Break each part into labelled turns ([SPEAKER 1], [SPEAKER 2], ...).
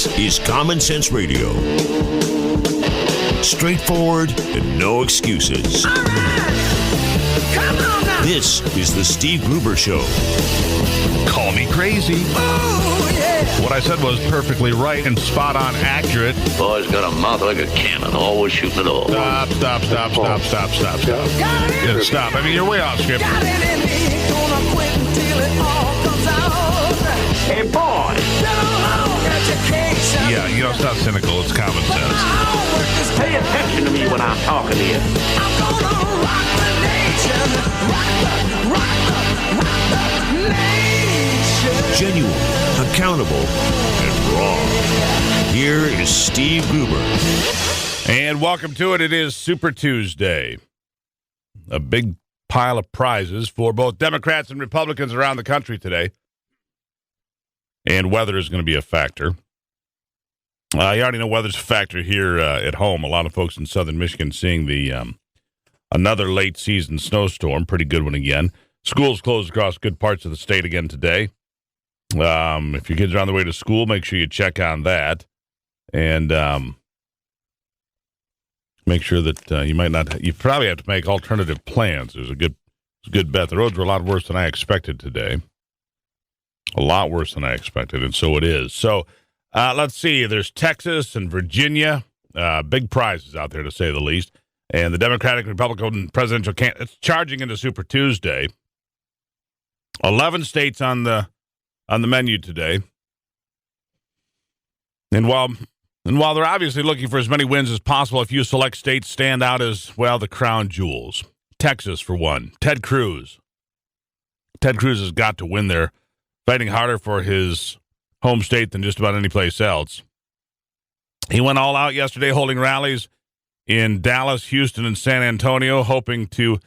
[SPEAKER 1] This is Common Sense Radio. Straightforward and no excuses.
[SPEAKER 2] All right. Come on now.
[SPEAKER 1] This is the Steve Gruber Show.
[SPEAKER 3] Call me crazy.
[SPEAKER 2] Oh, yeah.
[SPEAKER 3] What I said was perfectly right and spot on accurate.
[SPEAKER 4] Boy's got a mouth like a cannon, always shooting it all.
[SPEAKER 3] Stop.
[SPEAKER 2] Got it in
[SPEAKER 3] Yeah,
[SPEAKER 2] me.
[SPEAKER 3] stop. I mean, you're way off script.
[SPEAKER 2] Got it in me. Gonna quit until it all comes out.
[SPEAKER 4] Hey, boy!
[SPEAKER 2] Been a long education.
[SPEAKER 3] Yeah, you know, it's not cynical. It's common
[SPEAKER 2] But
[SPEAKER 3] sense.
[SPEAKER 2] my homework is
[SPEAKER 4] Pay attention to me when I'm talking to you.
[SPEAKER 2] I'm gonna rock the nation. Rock the nation.
[SPEAKER 1] Genuine, accountable, and raw. Here is Steve Gruber.
[SPEAKER 3] And welcome to it. It is Super Tuesday. A big pile of prizes for both Democrats and Republicans around the country today. And weather is going to be a factor. You already know weather's a factor here at home. A lot of folks in southern Michigan seeing the another late season snowstorm. Pretty good one again. Schools closed across good parts of the state again today. If your kids are on the way to school, make sure you check on that. And make sure that you probably have to make alternative plans. There's a good bet. The roads were a lot worse than I expected today. A lot worse than I expected, and so it is. So let's see. There's Texas and Virginia. Big prizes out there, to say the least. And the Democratic Republican presidential candidates charging into Super Tuesday. 11 states on the menu today. And while they're obviously looking for as many wins as possible, a few select states stand out as, well, the crown jewels. Texas, for one. Ted Cruz. Ted Cruz has got to win there, fighting harder for his home state than just about any place else. He went all out yesterday, holding rallies in Dallas, Houston, and San Antonio, hoping to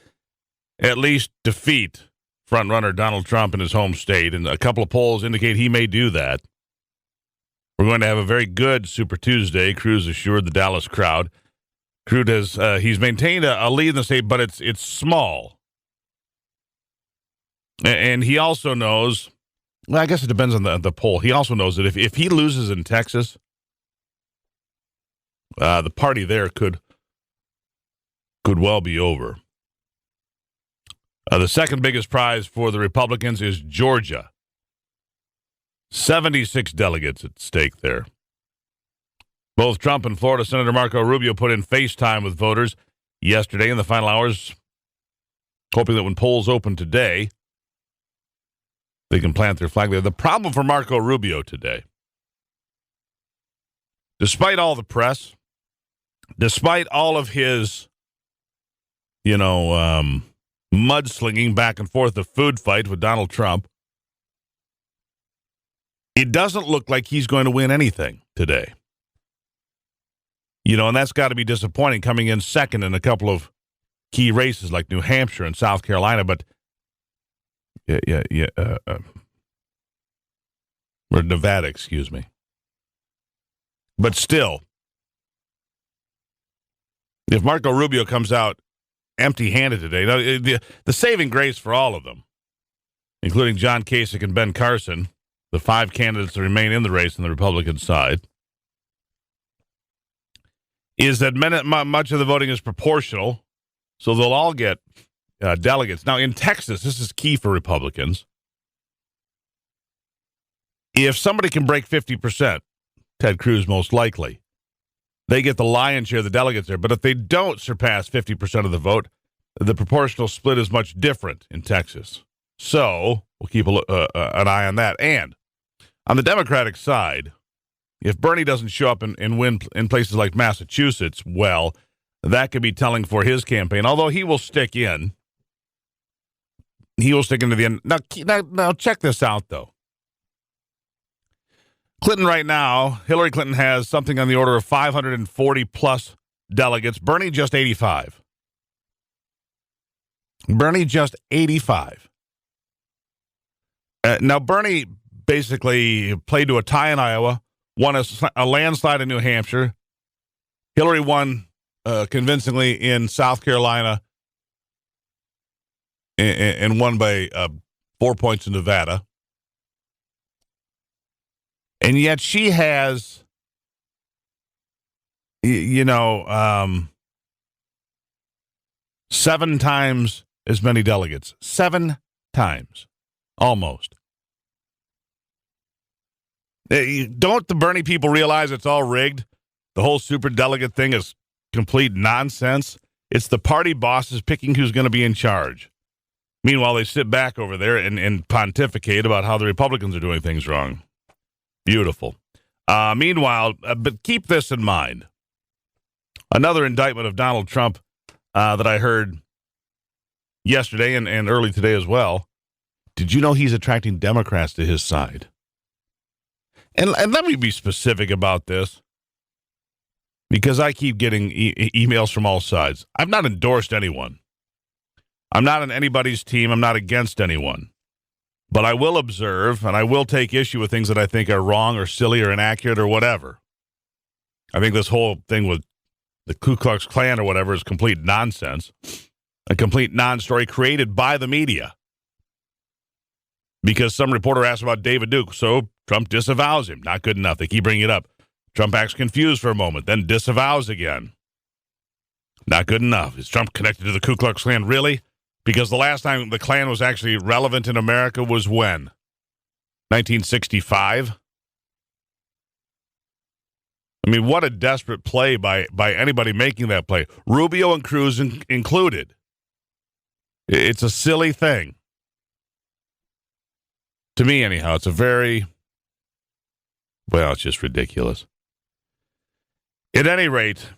[SPEAKER 3] at least defeat frontrunner Donald Trump in his home state. And a couple of polls indicate he may do that. We're going to have a very good Super Tuesday, Cruz assured the Dallas crowd. Cruz has he's maintained a lead in the state, but it's small. And he also knows, well, I guess it depends on the poll. He also knows that if he loses in Texas, the party there could well be over. The second biggest prize for the Republicans is Georgia. 76 delegates at stake there. Both Trump and Florida Senator Marco Rubio put in FaceTime with voters yesterday in the final hours, hoping that when polls open today, they can plant their flag there. The problem for Marco Rubio today, despite all the press, despite all of his, mudslinging back and forth, the food fight with Donald Trump, it doesn't look like he's going to win anything today. And that's got to be disappointing, coming in second in a couple of key races like New Hampshire and South Carolina, but or Nevada, excuse me. But still, if Marco Rubio comes out empty-handed today, the saving grace for all of them, including John Kasich and Ben Carson, the 5 candidates that remain in the race on the Republican side, is that much of the voting is proportional, so they'll all get delegates. Now, in Texas, this is key for Republicans. If somebody can break 50%, Ted Cruz most likely, they get the lion's share of the delegates there. But if they don't surpass 50% of the vote, the proportional split is much different in Texas. So we'll keep an eye on that. And on the Democratic side, if Bernie doesn't show up and win in places like Massachusetts, well, that could be telling for his campaign, although he will stick in. He will stick into the end. Now check this out, though. Clinton right now, Hillary Clinton has something on the order of 540-plus delegates. Bernie just 85. Bernie just 85. Now, Bernie basically played to a tie in Iowa, won a landslide in New Hampshire. Hillary won convincingly in South Carolina and won by 4 points in Nevada. And yet she has 7 times as many delegates. 7 times. Almost. Don't the Bernie people realize it's all rigged? The whole super delegate thing is complete nonsense. It's the party bosses picking who's going to be in charge. Meanwhile, they sit back over there and pontificate about how the Republicans are doing things wrong. Beautiful. Meanwhile, but keep this in mind. Another indictment of Donald Trump that I heard yesterday and early today as well. Did you know he's attracting Democrats to his side? And let me be specific about this, because I keep getting emails from all sides. I've not endorsed anyone. I'm not on anybody's team. I'm not against anyone. But I will observe, and I will take issue with things that I think are wrong or silly or inaccurate or whatever. I think this whole thing with the Ku Klux Klan or whatever is complete nonsense, a complete non-story created by the media. Because some reporter asked about David Duke, so Trump disavows him. Not good enough. They keep bringing it up. Trump acts confused for a moment, then disavows again. Not good enough. Is Trump connected to the Ku Klux Klan? Really? Because the last time the Klan was actually relevant in America was when? 1965? I mean, what a desperate play by anybody making that play. Rubio and Cruz included. It's a silly thing. To me, anyhow, it's it's just ridiculous. At any rate,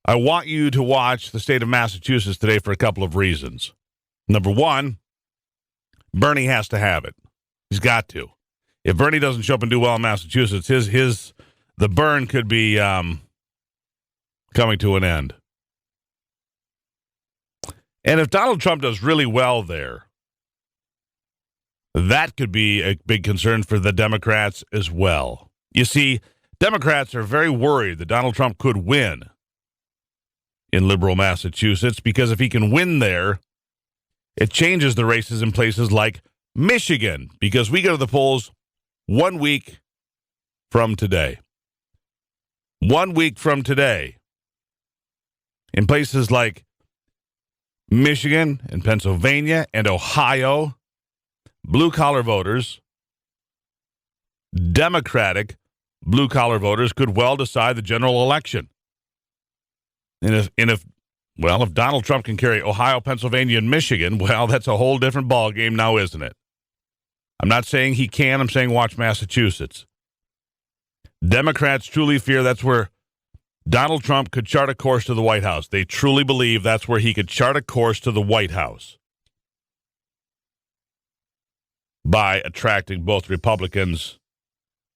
[SPEAKER 3] I want you to watch the state of Massachusetts today for a couple of reasons. Number one, Bernie has to have it. He's got to. If Bernie doesn't show up and do well in Massachusetts, the burn could be coming to an end. And if Donald Trump does really well there, that could be a big concern for the Democrats as well. You see, Democrats are very worried that Donald Trump could win in liberal Massachusetts, because if he can win there, it changes the races in places like Michigan, because we go to the polls 1 week from today. 1 week from today. In places like Michigan and Pennsylvania and Ohio, blue-collar voters, Democratic blue-collar voters, could well decide the general election. And if Donald Trump can carry Ohio, Pennsylvania, and Michigan, well, that's a whole different ballgame now, isn't it? I'm not saying he can. I'm saying watch Massachusetts. Democrats truly fear that's where Donald Trump could chart a course to the White House. They truly believe that's where he could chart a course to the White House by attracting both Republicans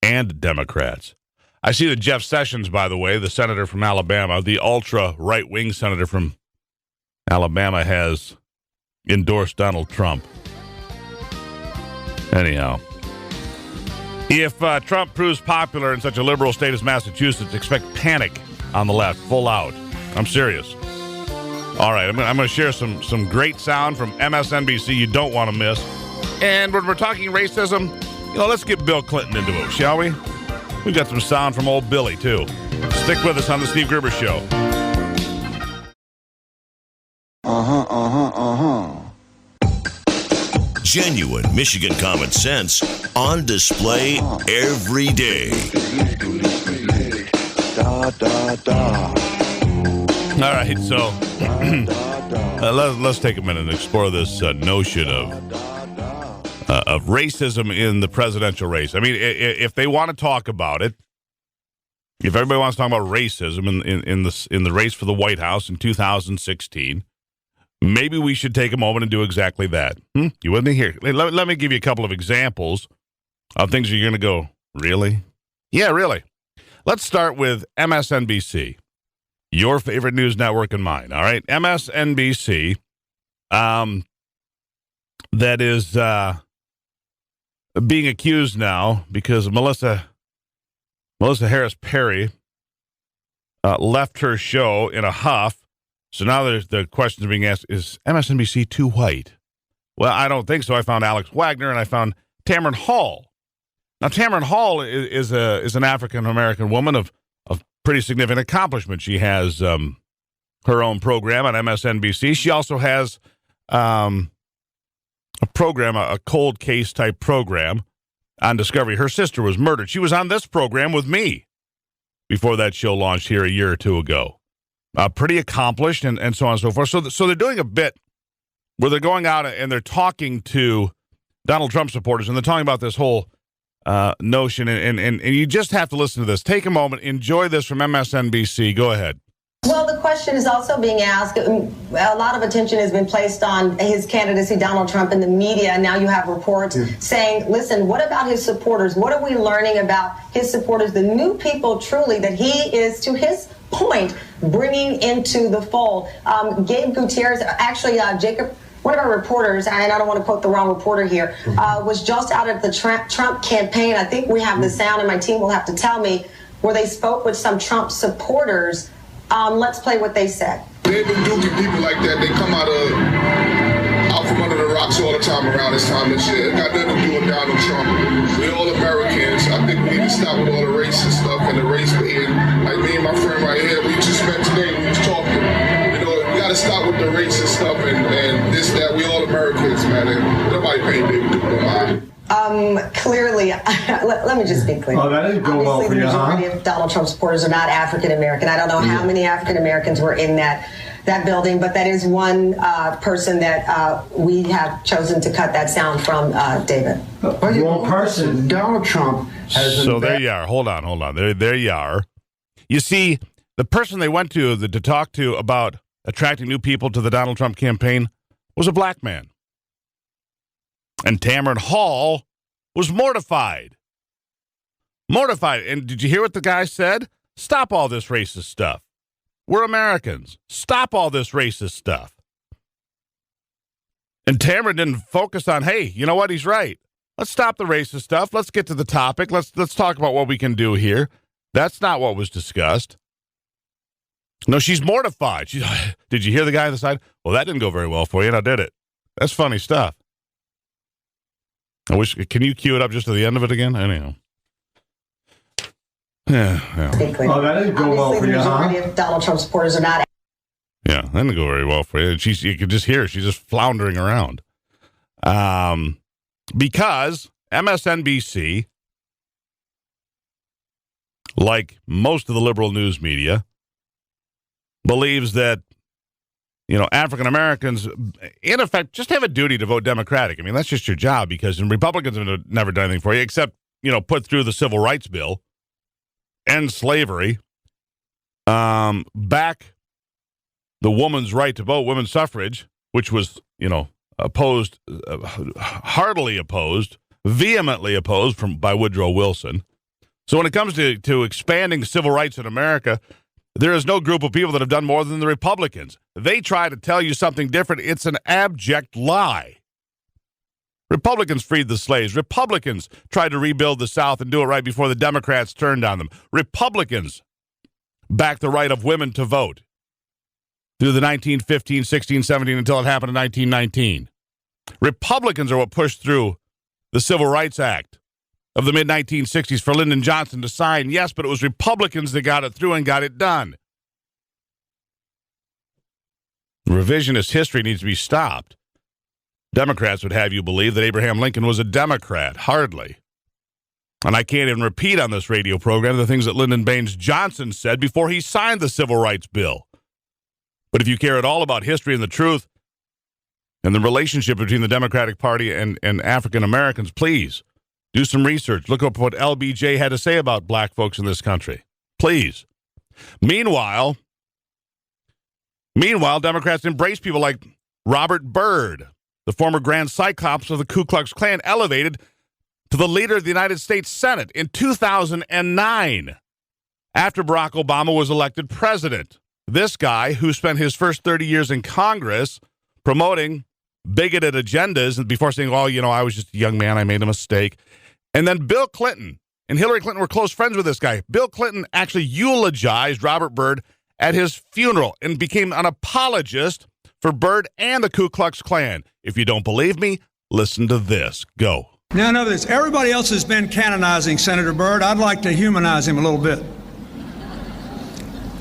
[SPEAKER 3] and Democrats. I see that Jeff Sessions, by the way, the senator from Alabama, the ultra-right-wing senator from Alabama, has endorsed Donald Trump. Anyhow, if Trump proves popular in such a liberal state as Massachusetts, expect panic on the left, full out. I'm serious. All right, I'm going to share some great sound from MSNBC you don't want to miss. And when we're talking racism, let's get Bill Clinton into it, shall we? We've got some sound from old Billy, too. Stick with us on the Steve Gruber Show.
[SPEAKER 1] Genuine Michigan common sense on display every day.
[SPEAKER 3] All right, so let's take a minute and explore this notion of racism in the presidential race. I mean, if they want to talk about it, if everybody wants to talk about racism in the race for the White House in 2016, maybe we should take a moment and do exactly that. You with me here? Let me give you a couple of examples of things you're going to go, really? Yeah, really. Let's start with MSNBC, your favorite news network and mine, all right? MSNBC, that is being accused now because Melissa Harris Perry left her show in a huff. So now the questions are being asked, is MSNBC too white? Well, I don't think so. I found Alex Wagner and I found Tamron Hall. Now, Tamron Hall is an African-American woman of pretty significant accomplishment. She has her own program on MSNBC. She also has a program, a cold case type program on Discovery. Her sister was murdered. She was on this program with me before that show launched here a year or two ago. Pretty accomplished and so on and so forth. So they're doing a bit where they're going out and they're talking to Donald Trump supporters, and they're talking about this whole notion, and you just have to listen to this. Take a moment, enjoy this from MSNBC. Go ahead.
[SPEAKER 5] Well, the question is also being asked. A lot of attention has been placed on his candidacy, Donald Trump, in the media. Now you have reports saying, listen, what about his supporters? What are we learning about his supporters, the new people truly that he is, to his point, bringing into the fold? Gabe Gutierrez, actually, Jacob, one of our reporters, and I don't want to quote the wrong reporter here, was just out at the Trump campaign. I think we have the sound, and my team will have to tell me, where they spoke with some Trump supporters. Let's play what they said.
[SPEAKER 6] They've been duking people like that. They come out from under the rocks all the time around this time and shit. It got nothing to do with Donald Trump. We're all Americans. I think we need to stop with all the racist stuff and the race baiting. Like me and my friend right here, we just met today, we was talking. You know, we got to stop with the racist stuff and this, that. We all Americans, man. And nobody paying big no mind.
[SPEAKER 5] Clearly, let me just be clear.
[SPEAKER 7] Oh, that didn't go well for you, huh?
[SPEAKER 5] The majority of Donald Trump supporters are not African American. I don't know how many African Americans were in that building, but that is one person that we have chosen to cut that sound from, David.
[SPEAKER 7] Wrong person.
[SPEAKER 8] Donald Trump has.
[SPEAKER 3] So there you are. Hold on. There you are. You see, the person they went to talk to about attracting new people to the Donald Trump campaign was a black man. And Tamron Hall was mortified. Mortified. And did you hear what the guy said? Stop all this racist stuff. We're Americans. Stop all this racist stuff. And Tamron didn't focus on, hey, you know what? He's right. Let's stop the racist stuff. Let's get to the topic. Let's talk about what we can do here. That's not what was discussed. No, she's mortified. Did you hear the guy on the side? Well, that didn't go very well for you, now did it? That's funny stuff. Can you cue it up just to the end of it again? Anyhow. Yeah.
[SPEAKER 7] Oh, that didn't go well for you, huh?
[SPEAKER 5] The majority of Donald Trump supporters are not.
[SPEAKER 3] Yeah, that didn't go very well for you. You could just hear her. She's just floundering around. Because MSNBC, like most of the liberal news media, believes that African Americans, in effect, just have a duty to vote Democratic. I mean, that's just your job, because Republicans have never done anything for you except, put through the Civil Rights Bill, end slavery, back the woman's right to vote, women's suffrage, which was, opposed, heartily opposed, vehemently opposed by Woodrow Wilson. So when it comes to expanding civil rights in America, there is no group of people that have done more than the Republicans. They try to tell you something different. It's an abject lie. Republicans freed the slaves. Republicans tried to rebuild the South and do it right before the Democrats turned on them. Republicans backed the right of women to vote through the 1915, 16, 17, until it happened in 1919. Republicans are what pushed through the Civil Rights Act of the mid-1960s for Lyndon Johnson to sign. Yes, but it was Republicans that got it through and got it done. Revisionist history needs to be stopped. Democrats would have you believe that Abraham Lincoln was a Democrat. Hardly. And I can't even repeat on this radio program the things that Lyndon Baines Johnson said before he signed the Civil Rights Bill. But if you care at all about history and the truth and the relationship between the Democratic Party and African Americans, please do some research. Look up what LBJ had to say about black folks in this country. Please. Meanwhile, Democrats embrace people like Robert Byrd, the former Grand Cyclops of the Ku Klux Klan, elevated to the leader of the United States Senate in 2009 after Barack Obama was elected president. This guy, who spent his first 30 years in Congress promoting bigoted agendas and before saying, I was just a young man, I made a mistake. And then Bill Clinton and Hillary Clinton were close friends with this guy. Bill Clinton actually eulogized Robert Byrd at his funeral and became an apologist for Byrd and the Ku Klux Klan. If you don't believe me, listen to this. Go.
[SPEAKER 9] Now, know this. Everybody else has been canonizing Senator Byrd. I'd like to humanize him a little bit.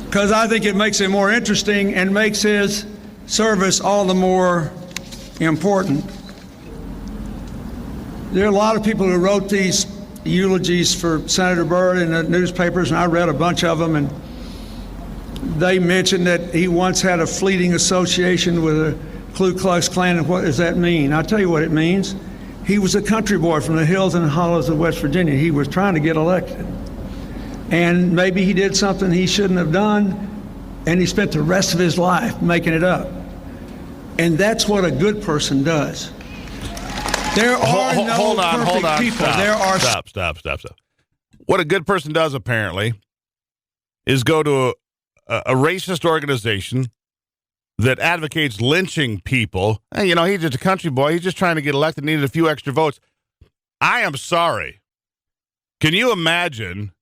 [SPEAKER 8] because I think it makes it more interesting and makes his service all the more important. There are a lot of people who wrote these eulogies for Senator Byrd in the newspapers, and I read a bunch of them, and they mentioned that he once had a fleeting association with the Ku Klux Klan. And what does that mean? I'll tell you what it means. He was a country boy from the hills and hollows of West Virginia. He was trying to get elected. And maybe he did something he shouldn't have done, and he spent the rest of his life making it up. And that's what a good person does. There are no perfect people.
[SPEAKER 3] Stop. What a good person does, apparently, is go to a racist organization that advocates lynching people. Hey, he's just a country boy. He's just trying to get elected, needed a few extra votes. I am sorry. Can you imagine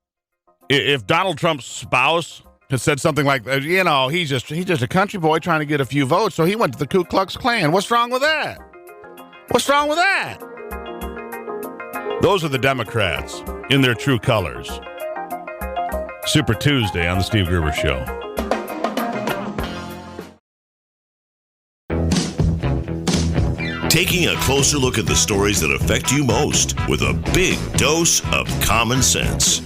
[SPEAKER 3] if Donald Trump's spouse had said something like, he's just a country boy trying to get a few votes, so he went to the Ku Klux Klan. What's wrong with that? What's wrong with that? Those are the Democrats in their true colors. Super Tuesday on the Steve Gruber Show.
[SPEAKER 1] Taking a closer look at the stories that affect you most with a big dose of common sense.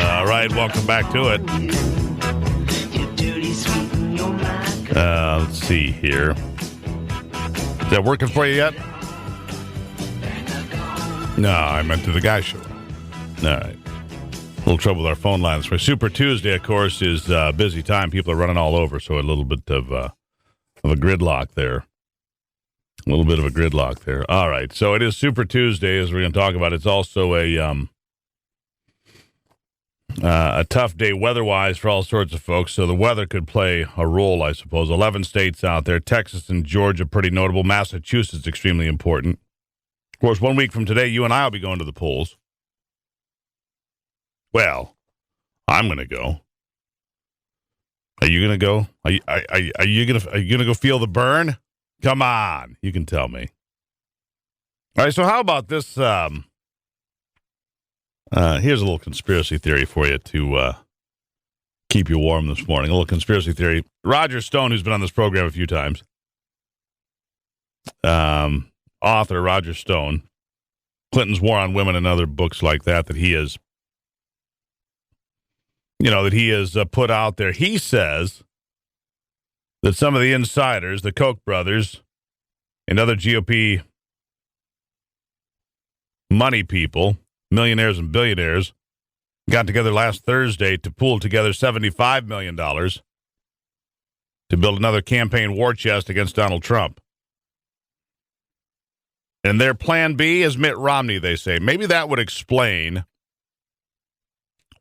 [SPEAKER 3] All right, welcome back to it. Let's see here. Is that working for you yet? No, I meant to the guy show. All right. A little trouble with our phone lines. For Super Tuesday, of course, is a busy time. People are running all over, so a little bit of a gridlock there. A little bit of a gridlock there. All right, so it is Super Tuesday, as we're going to talk about. It's also a tough day weather-wise for all sorts of folks, so the weather could play a role, I suppose. 11 states out there. Texas and Georgia, pretty notable. Massachusetts, extremely important. Of course, 1 week from today, you and I will be going to the polls. Well, I'm going to go. Are you going to go? Are you going to go feel the burn? Come on, you can tell me. All right, so how about this? Here's a little conspiracy theory for you to keep you warm this morning. A little conspiracy theory. Roger Stone, who's been on this program a few times, author Roger Stone, Clinton's War on Women and other books like that he has, put out there. He says that some of the insiders, the Koch brothers, and other GOP money people, millionaires and billionaires, got together last Thursday to pool together $75 million to build another campaign war chest against Donald Trump. And their plan B is Mitt Romney, they say. Maybe that would explain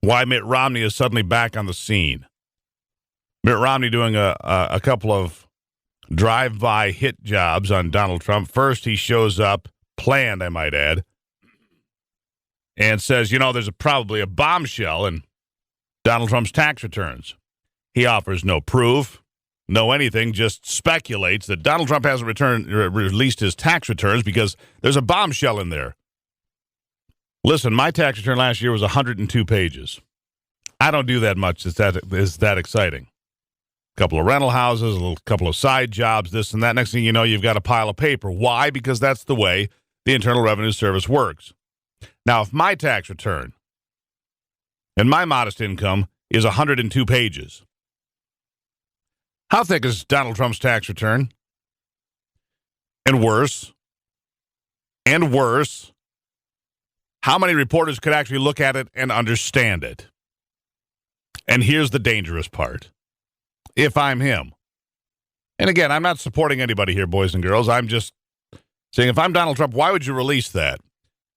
[SPEAKER 3] why Mitt Romney is suddenly back on the scene. Mitt Romney doing a couple of drive-by hit jobs on Donald Trump. First, he shows up, planned, I might add, and says, there's probably a bombshell in Donald Trump's tax returns. He offers no proof, no anything, just speculates that Donald Trump hasn't released his tax returns because there's a bombshell in there. Listen, my tax return last year was 102 pages. I don't do that much. It's that exciting. A couple of rental houses, a couple of side jobs, this and that. Next thing you know, you've got a pile of paper. Why? Because that's the way the Internal Revenue Service works. Now, if my tax return and my modest income is 102 pages, how thick is Donald Trump's tax return? And worse, how many reporters could actually look at it and understand it? And here's the dangerous part. If I'm him, and again, I'm not supporting anybody here, boys and girls. I'm just saying, if I'm Donald Trump, why would you release that?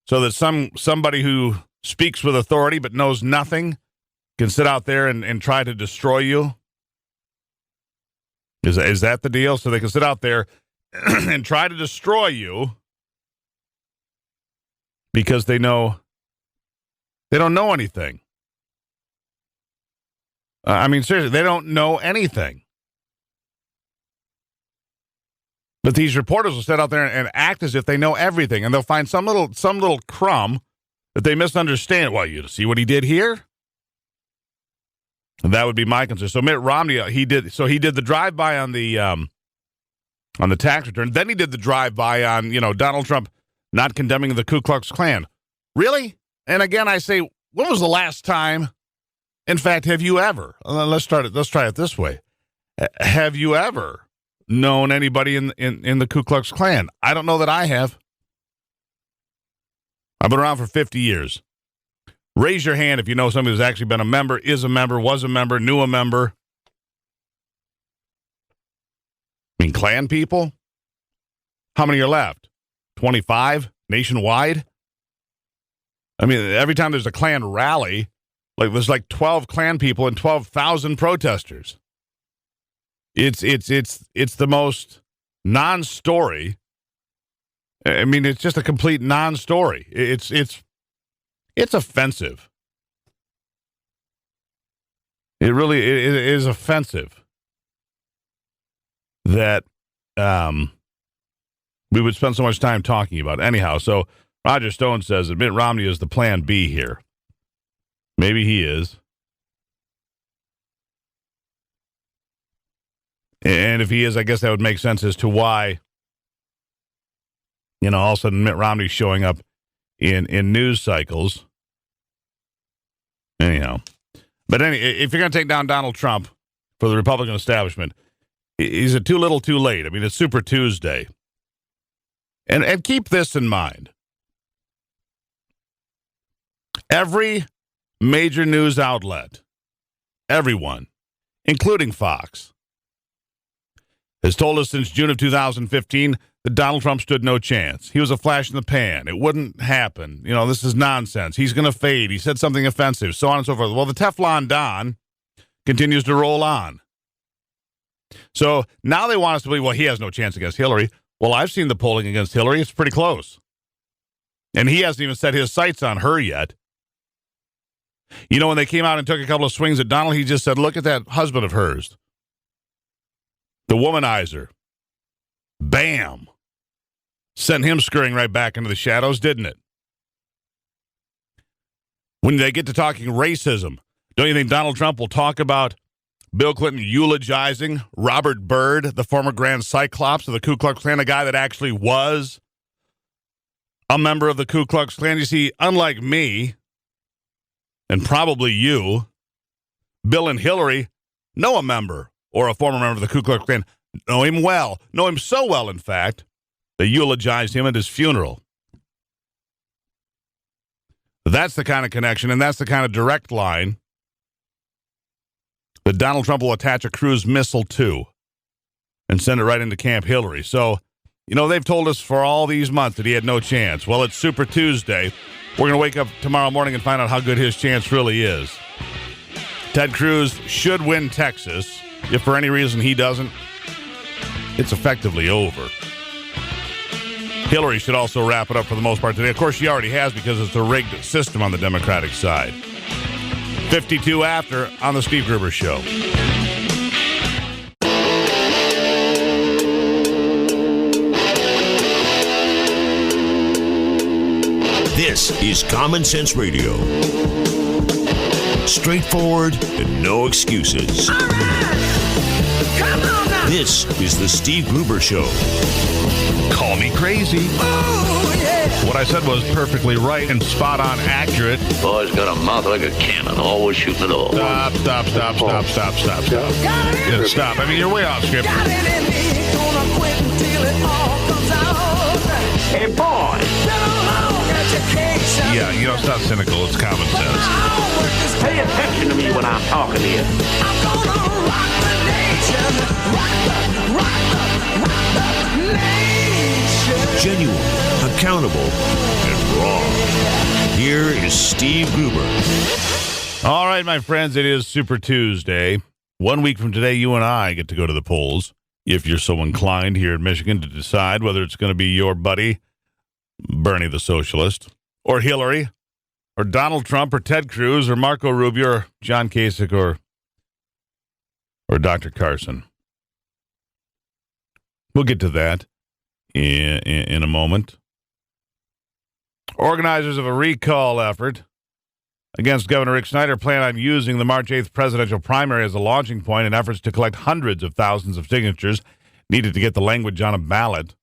[SPEAKER 3] So that somebody who speaks with authority but knows nothing can sit out there and try to destroy you? Is that the deal? So they can sit out there and try to destroy you because they don't know anything. I mean, seriously, they don't know anything. But these reporters will sit out there and act as if they know everything, and they'll find some little crumb that they misunderstand. Well, you see what he did here? And that would be my concern. So Mitt Romney, he did the drive-by on the tax return. Then he did the drive-by on, Donald Trump not condemning the Ku Klux Klan. Really? And again, I say, when was the last time? In fact, have you ever? Let's try it this way. Have you ever known anybody in the Ku Klux Klan? I don't know that I have. I've been around for 50 years. Raise your hand if you know somebody who's actually been a member, is a member, was a member, knew a member. I mean, Klan people? How many are left? 25 nationwide? I mean, every time there's a Klan rally, there's 12 Klan people and 12,000 protesters. It's the most non-story. I mean, it's just a complete non-story. It's offensive. It really is offensive that we would spend so much time talking about it. Anyhow, so Roger Stone says that Mitt Romney is the plan B here. Maybe he is. And if he is, I guess that would make sense as to why, all of a sudden Mitt Romney's showing up in news cycles. Anyhow. But if you're going to take down Donald Trump for the Republican establishment, is it too little too late? I mean, it's Super Tuesday. And keep this in mind. Every major news outlet, everyone, including Fox, has told us since June of 2015 that Donald Trump stood no chance. He was a flash in the pan. It wouldn't happen. This is nonsense. He's going to fade. He said something offensive, so on and so forth. Well, the Teflon Don continues to roll on. So now they want us to believe, well, he has no chance against Hillary. Well, I've seen the polling against Hillary. It's pretty close. And he hasn't even set his sights on her yet. When they came out and took a couple of swings at Donald, he just said, look at that husband of hers. The womanizer. Bam. Sent him scurrying right back into the shadows, didn't it? When they get to talking racism, don't you think Donald Trump will talk about Bill Clinton eulogizing Robert Byrd, the former Grand Cyclops of the Ku Klux Klan, a guy that actually was a member of the Ku Klux Klan? You see, unlike me, and probably you, Bill and Hillary know a member or a former member of the Ku Klux Klan, know him well, know him so well, in fact, they eulogized him at his funeral. That's the kind of connection, and that's the kind of direct line that Donald Trump will attach a cruise missile to and send it right into Camp Hillary. So, they've told us for all these months that he had no chance. Well, it's Super Tuesday. We're going to wake up tomorrow morning and find out how good his chance really is. Ted Cruz should win Texas. If for any reason he doesn't, it's effectively over. Hillary should also wrap it up for the most part today. Of course, she already has because it's a rigged system on the Democratic side. 52 after on the Steve Gruber Show.
[SPEAKER 1] This is Common Sense Radio. Straightforward and no excuses.
[SPEAKER 2] All right. Come on now.
[SPEAKER 1] This is the Steve Gruber Show.
[SPEAKER 3] Call me crazy.
[SPEAKER 2] Oh, yeah.
[SPEAKER 3] What I said was perfectly right and spot on accurate.
[SPEAKER 4] Boy's got a mouth like a cannon, always shooting it all.
[SPEAKER 3] Stop.
[SPEAKER 2] Got it in
[SPEAKER 3] Yeah,
[SPEAKER 2] me.
[SPEAKER 3] stop. I mean, you're way off script.
[SPEAKER 2] Got it in me. Gonna quit until it all comes out.
[SPEAKER 4] Hey, boy!
[SPEAKER 2] Been a long education.
[SPEAKER 3] Yeah, it's not cynical. It's common sense.
[SPEAKER 4] Pay attention to me when I'm talking to you.
[SPEAKER 2] I'm gonna rock the nation. Rock the nation.
[SPEAKER 1] Genuine, accountable, and raw. Here is Steve Gruber.
[SPEAKER 3] All right, my friends, it is Super Tuesday. 1 week from today, you and I get to go to the polls, if you're so inclined here in Michigan, to decide whether it's going to be your buddy, Bernie the Socialist, or Hillary, or Donald Trump, or Ted Cruz, or Marco Rubio, or John Kasich, or or Dr. Carson. We'll get to that in a moment. Organizers of a recall effort against Governor Rick Snyder plan on using the March 8th presidential primary as a launching point in efforts to collect hundreds of thousands of signatures needed to get the language on a ballot.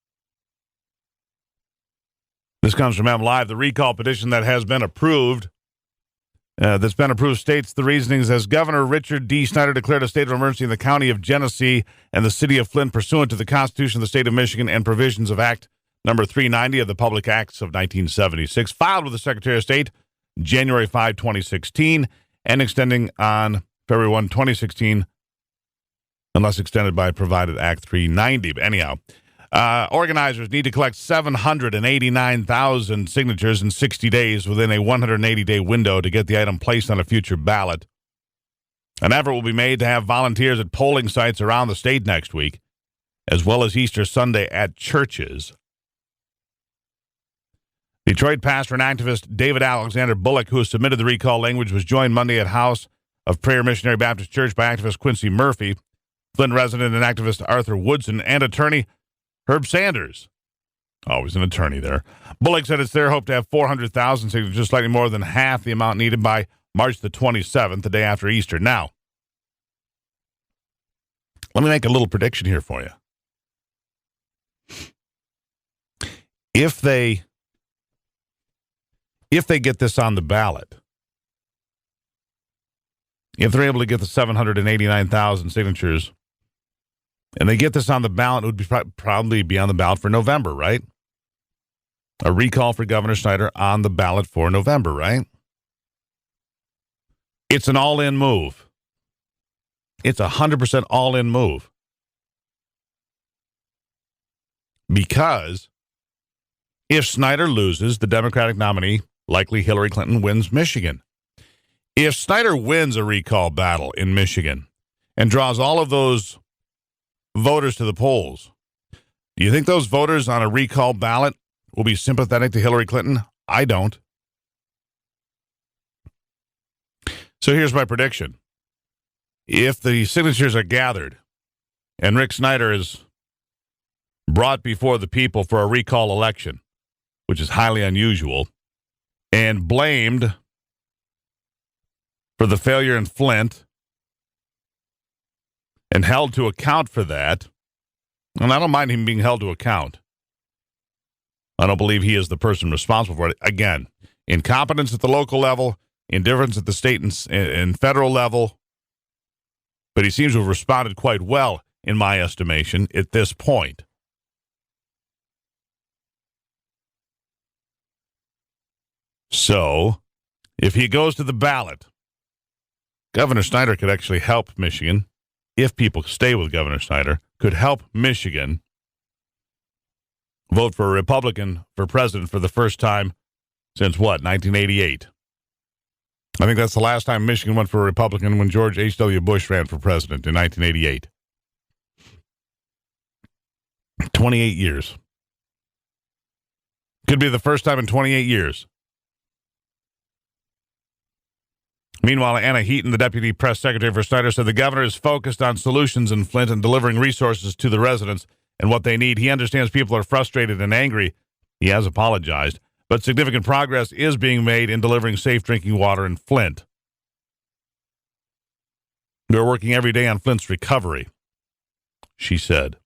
[SPEAKER 3] This comes from M Live. The recall petition that has been approved, states the reasonings as Governor Richard D. Snyder declared a state of emergency in the county of Genesee and the city of Flint pursuant to the Constitution of the state of Michigan and provisions of Act Number 390 of the Public Acts of 1976, filed with the Secretary of State January 5, 2016, and extending on February 1, 2016, unless extended by provided Act 390. But anyhow, organizers need to collect 789,000 signatures in 60 days within a 180-day window to get the item placed on a future ballot. An effort will be made to have volunteers at polling sites around the state next week, as well as Easter Sunday at churches. Detroit pastor and activist David Alexander Bullock, who submitted the recall language, was joined Monday at House of Prayer Missionary Baptist Church by activist Quincy Murphy, Flint resident and activist Arthur Woodson, and attorney Herb Sanders. Always an attorney there. Bullock said it's their hope to have 400,000 signatures, slightly more than half the amount needed by March the 27th, the day after Easter. Now, let me make a little prediction here for you. If they get this on the ballot, if they're able to get the 789,000 signatures, and they get this on the ballot, it would be probably be on the ballot for November, right? A recall for Governor Snyder on the ballot for November, right? It's an all-in move. It's 100% all-in move. Because if Snyder loses, the Democratic nominee, likely Hillary Clinton, wins Michigan. If Snyder wins a recall battle in Michigan and draws all of those voters to the polls, do you think those voters on a recall ballot will be sympathetic to Hillary Clinton? I don't. So here's my prediction. If the signatures are gathered and Rick Snyder is brought before the people for a recall election, which is highly unusual, and blamed for the failure in Flint and held to account for that, and I don't mind him being held to account. I don't believe he is the person responsible for it. Again, incompetence at the local level, indifference at the state and federal level, but he seems to have responded quite well, in my estimation, at this point. So, if he goes to the ballot, Governor Snyder could actually help Michigan, if people stay with Governor Snyder, could help Michigan vote for a Republican for president for the first time since, 1988. I think that's the last time Michigan went for a Republican, when George H.W. Bush ran for president in 1988. 28 years. Could be the first time in 28 years. Meanwhile, Anna Heaton, the deputy press secretary for Snyder, said the governor is focused on solutions in Flint and delivering resources to the residents and what they need. He understands people are frustrated and angry. He has apologized, but significant progress is being made in delivering safe drinking water in Flint. They're working every day on Flint's recovery, she said.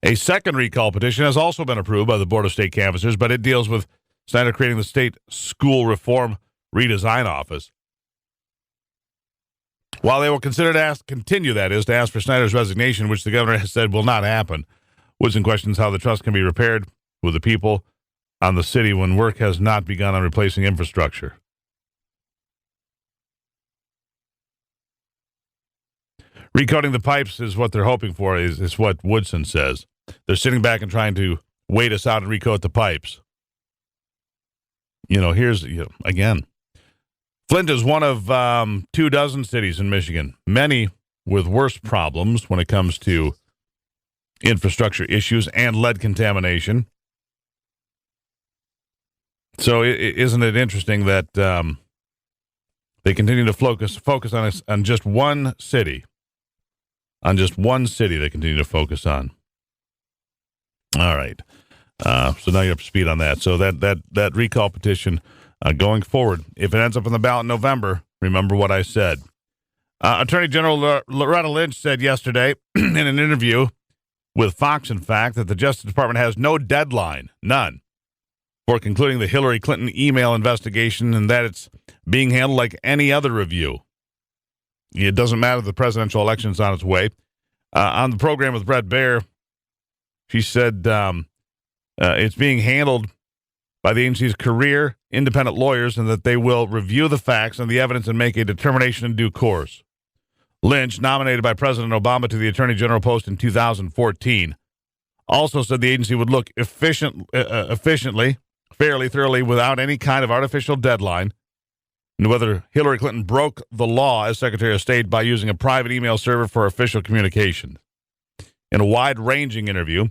[SPEAKER 3] A second recall petition has also been approved by the Board of State Canvassers, but it deals with Snyder creating the state school reform redesign office. While they will consider to ask for Snyder's resignation, which the governor has said will not happen, Woodson questions how the trust can be repaired with the people on the city when work has not begun on replacing infrastructure. Recoding the pipes is what they're hoping for, is what Woodson says. They're sitting back and trying to wait us out and recode the pipes. Again, Flint is one of 24 cities in Michigan, many with worse problems when it comes to infrastructure issues and lead contamination. So isn't it interesting that they continue to focus on just one city on just one city they continue to focus on. All right. So now you're up to speed on that. So that recall petition going forward, if it ends up on the ballot in November, remember what I said. Attorney General Loretta Lynch said yesterday in an interview with Fox, in fact, that the Justice Department has no deadline, none, for concluding the Hillary Clinton email investigation, and that it's being handled like any other review. It doesn't matter if the presidential election is on its way. On the program with Brett Baer, she said it's being handled by the agency's career independent lawyers and that they will review the facts and the evidence and make a determination in due course. Lynch, nominated by President Obama to the Attorney General post in 2014, also said the agency would look efficiently, fairly, thoroughly, without any kind of artificial deadline, and whether Hillary Clinton broke the law as Secretary of State by using a private email server for official communication. In a wide-ranging interview,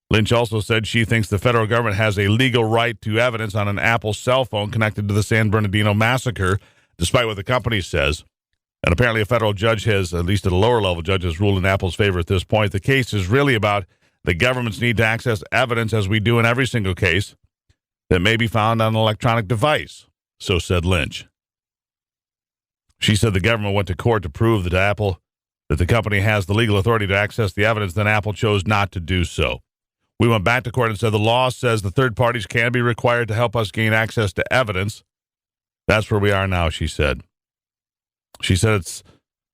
[SPEAKER 3] Lynch also said she thinks the federal government has a legal right to evidence on an Apple cell phone connected to the San Bernardino massacre, despite what the company says. And apparently a federal judge has, at least at a lower level judge, has ruled in Apple's favor at this point. The case is really about the government's need to access evidence, as we do in every single case, that may be found on an electronic device, so said Lynch. She said the government went to court to prove that the company has the legal authority to access the evidence, then Apple chose not to do so. We went back to court and said the law says the third parties can be required to help us gain access to evidence. That's where we are now, she said. She said it's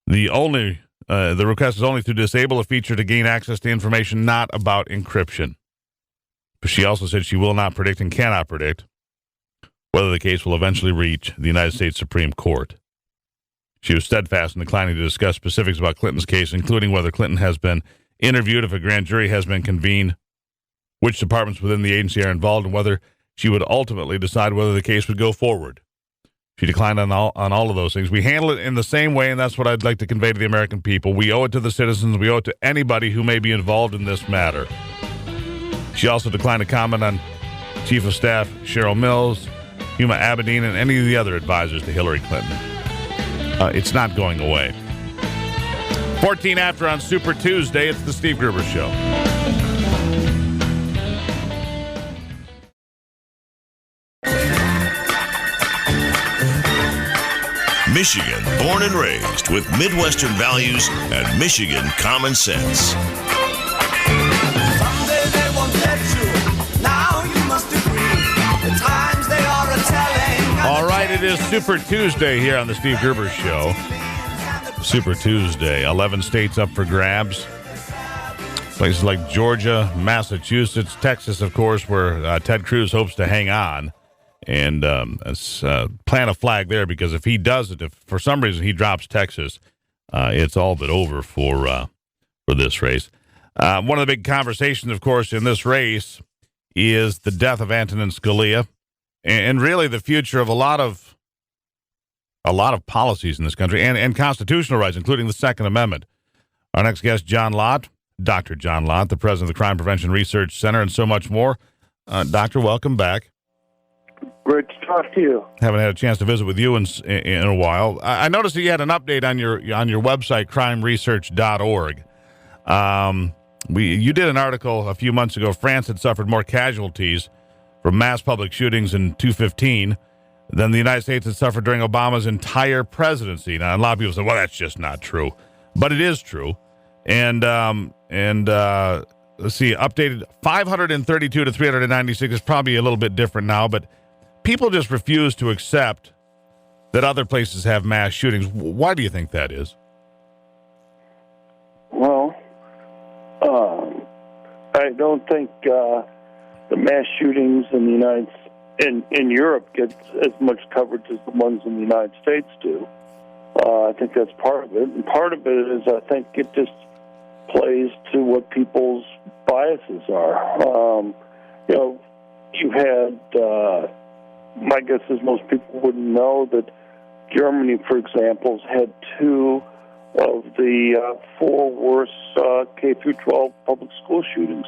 [SPEAKER 3] the request is only to disable a feature to gain access to information, not about encryption. But she also said she will not predict and cannot predict whether the case will eventually reach the United States Supreme Court. She was steadfast in declining to discuss specifics about Clinton's case, including whether Clinton has been interviewed, if a grand jury has been convened, which departments within the agency are involved, and whether she would ultimately decide whether the case would go forward. She declined on all of those things. We handle it in the same way, and that's what I'd like to convey to the American people. We owe it to the citizens. We owe it to anybody who may be involved in this matter. She also declined to comment on Chief of Staff Cheryl Mills, Huma Abedin, and any of the other advisors to Hillary Clinton. It's not going away. 14 after on Super Tuesday, it's the Steve Gruber Show.
[SPEAKER 1] Michigan, born and raised with Midwestern values and Michigan common sense.
[SPEAKER 2] Someday they won't let you. Now you must agree. The times they are a-telling.
[SPEAKER 3] All right, it is Super Tuesday here on the Steve Gruber Show. Super Tuesday. 11 states up for grabs. Places like Georgia, Massachusetts, Texas, of course, where Ted Cruz hopes to hang on and plant a flag there, because if he does it, if for some reason he drops Texas, it's all but over for this race. One of the big conversations, of course, in this race is the death of Antonin Scalia, and really the future of a lot of policies in this country and constitutional rights, including the Second Amendment. Our next guest, John Lott, Dr. John Lott, the president of the Crime Prevention Research Center, and so much more. Doctor, welcome back.
[SPEAKER 9] Great to talk to you.
[SPEAKER 3] Haven't had a chance to visit with you in a while. I noticed that you had an update on your website, crimeresearch.org. You did an article a few months ago. France had suffered more casualties from mass public shootings in 2015 than the United States had suffered during Obama's entire presidency. Now, a lot of people say, well, that's just not true. But it is true. And let's see, updated 532 to 396 is probably a little bit different now, but people just refuse to accept that other places have mass shootings. Why do you think that is?
[SPEAKER 9] Well, I don't think the mass shootings in Europe get as much coverage as the ones in the United States do. I think that's part of it. And part of it is I think it just plays to what people's biases are. You had, my guess is most people wouldn't know that Germany, for example, has had two of the four worst K through 12 public school shootings.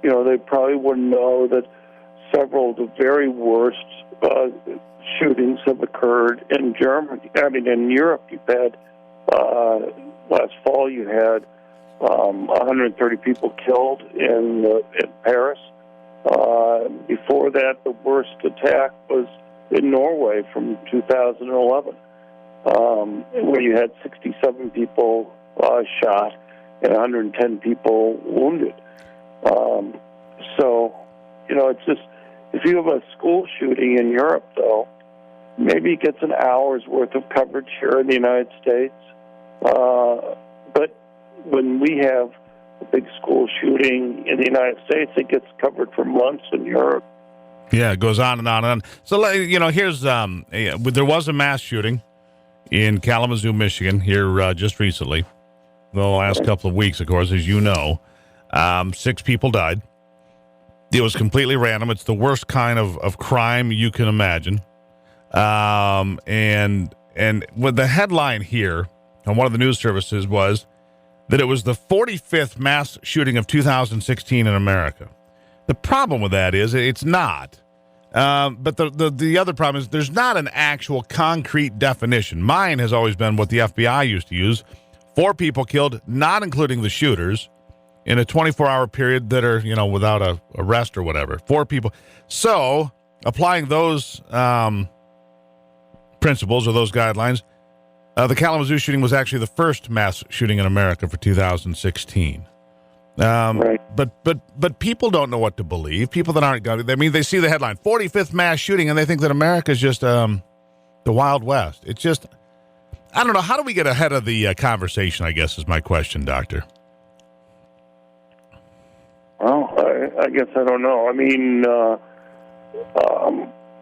[SPEAKER 9] They probably wouldn't know that several of the very worst shootings have occurred in Germany. I mean, in Europe, you've had last fall you had 130 people killed in Paris. Before that, the worst attack was in Norway from 2011, where you had 67 people shot and 110 people wounded. So, it's just, if you have a school shooting in Europe, though, maybe it gets an hour's worth of coverage here in the United States. But when we have a big school shooting in the United States, it gets covered for months in Europe.
[SPEAKER 3] Yeah, it goes on and on and on. So, here's there was a mass shooting in Kalamazoo, Michigan, here just recently. The last couple of weeks, of course, as you know. 6 people died. It was completely random. It's the worst kind of crime you can imagine. And with the headline here on one of the news services was that it was the 45th mass shooting of 2016 in America. The problem with that is it's not. But the other problem is there's not an actual concrete definition. Mine has always been what the FBI used to use. 4 people killed, not including the shooters, in a 24-hour period that are, without a arrest or whatever. 4 people. So applying those principles or those guidelines, the Kalamazoo shooting was actually the first mass shooting in America for 2016.
[SPEAKER 9] Right.
[SPEAKER 3] But people don't know what to believe. People that aren't going to, they see the headline, 45th mass shooting, and they think that America is just the Wild West. It's just, I don't know. How do we get ahead of the conversation, I guess, is my question, Doctor.
[SPEAKER 9] Well, I guess I don't know. I mean,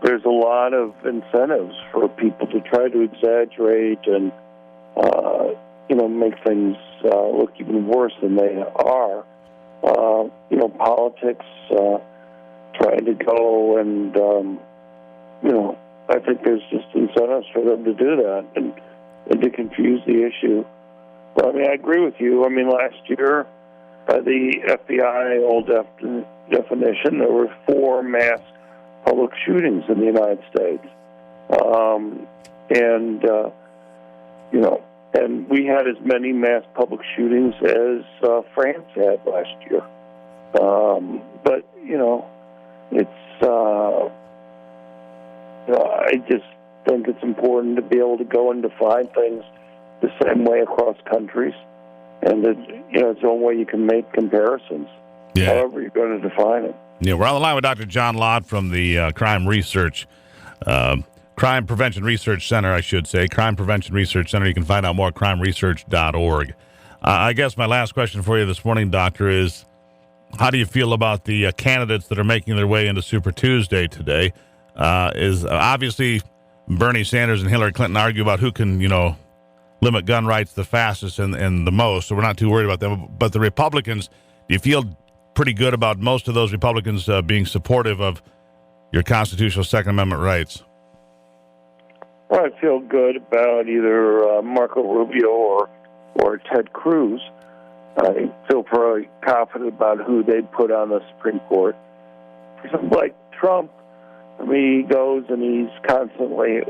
[SPEAKER 9] there's a lot of incentives for people to try to exaggerate and, make things look even worse than they are. Politics trying to go and, I think there's just incentives for them to do that and to confuse the issue. But, I agree with you. Last year, by the FBI old definition, there were 4 mass public shootings in the United States. And we had as many mass public shootings as France had last year. But, I just think it's important to be able to go and define things the same way across countries. And that, it's the only way you can make comparisons, however you're going to define it.
[SPEAKER 3] Yeah, we're on the line with Dr. John Lott from the Crime Prevention Research Center, I should say. Crime Prevention Research Center. You can find out more at crimeresearch.org. I guess my last question for you this morning, Doctor, is how do you feel about the candidates that are making their way into Super Tuesday today? Is obviously Bernie Sanders and Hillary Clinton argue about who can, limit gun rights the fastest and the most, so we're not too worried about them. But the Republicans, do you feel pretty good about most of those Republicans being supportive of your constitutional Second Amendment rights?
[SPEAKER 9] Well, I feel good about either Marco Rubio or Ted Cruz. I feel pretty confident about who they'd put on the Supreme Court. For somebody like Trump, he goes and he's constantly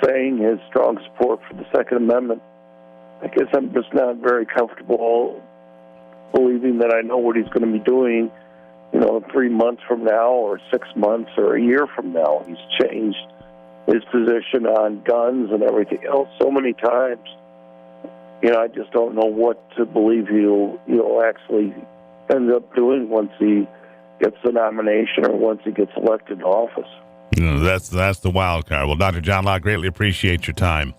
[SPEAKER 9] saying his strong support for the Second Amendment. I guess I'm just not very comfortable believing that I know what he's going to be doing, 3 months from now or 6 months or a year from now. He's changed his position on guns and everything else so many times. I just don't know what to believe he'll actually end up doing once he gets the nomination or once he gets elected to office.
[SPEAKER 3] That's the wild card. Well, Dr. John Lott, greatly appreciate your time,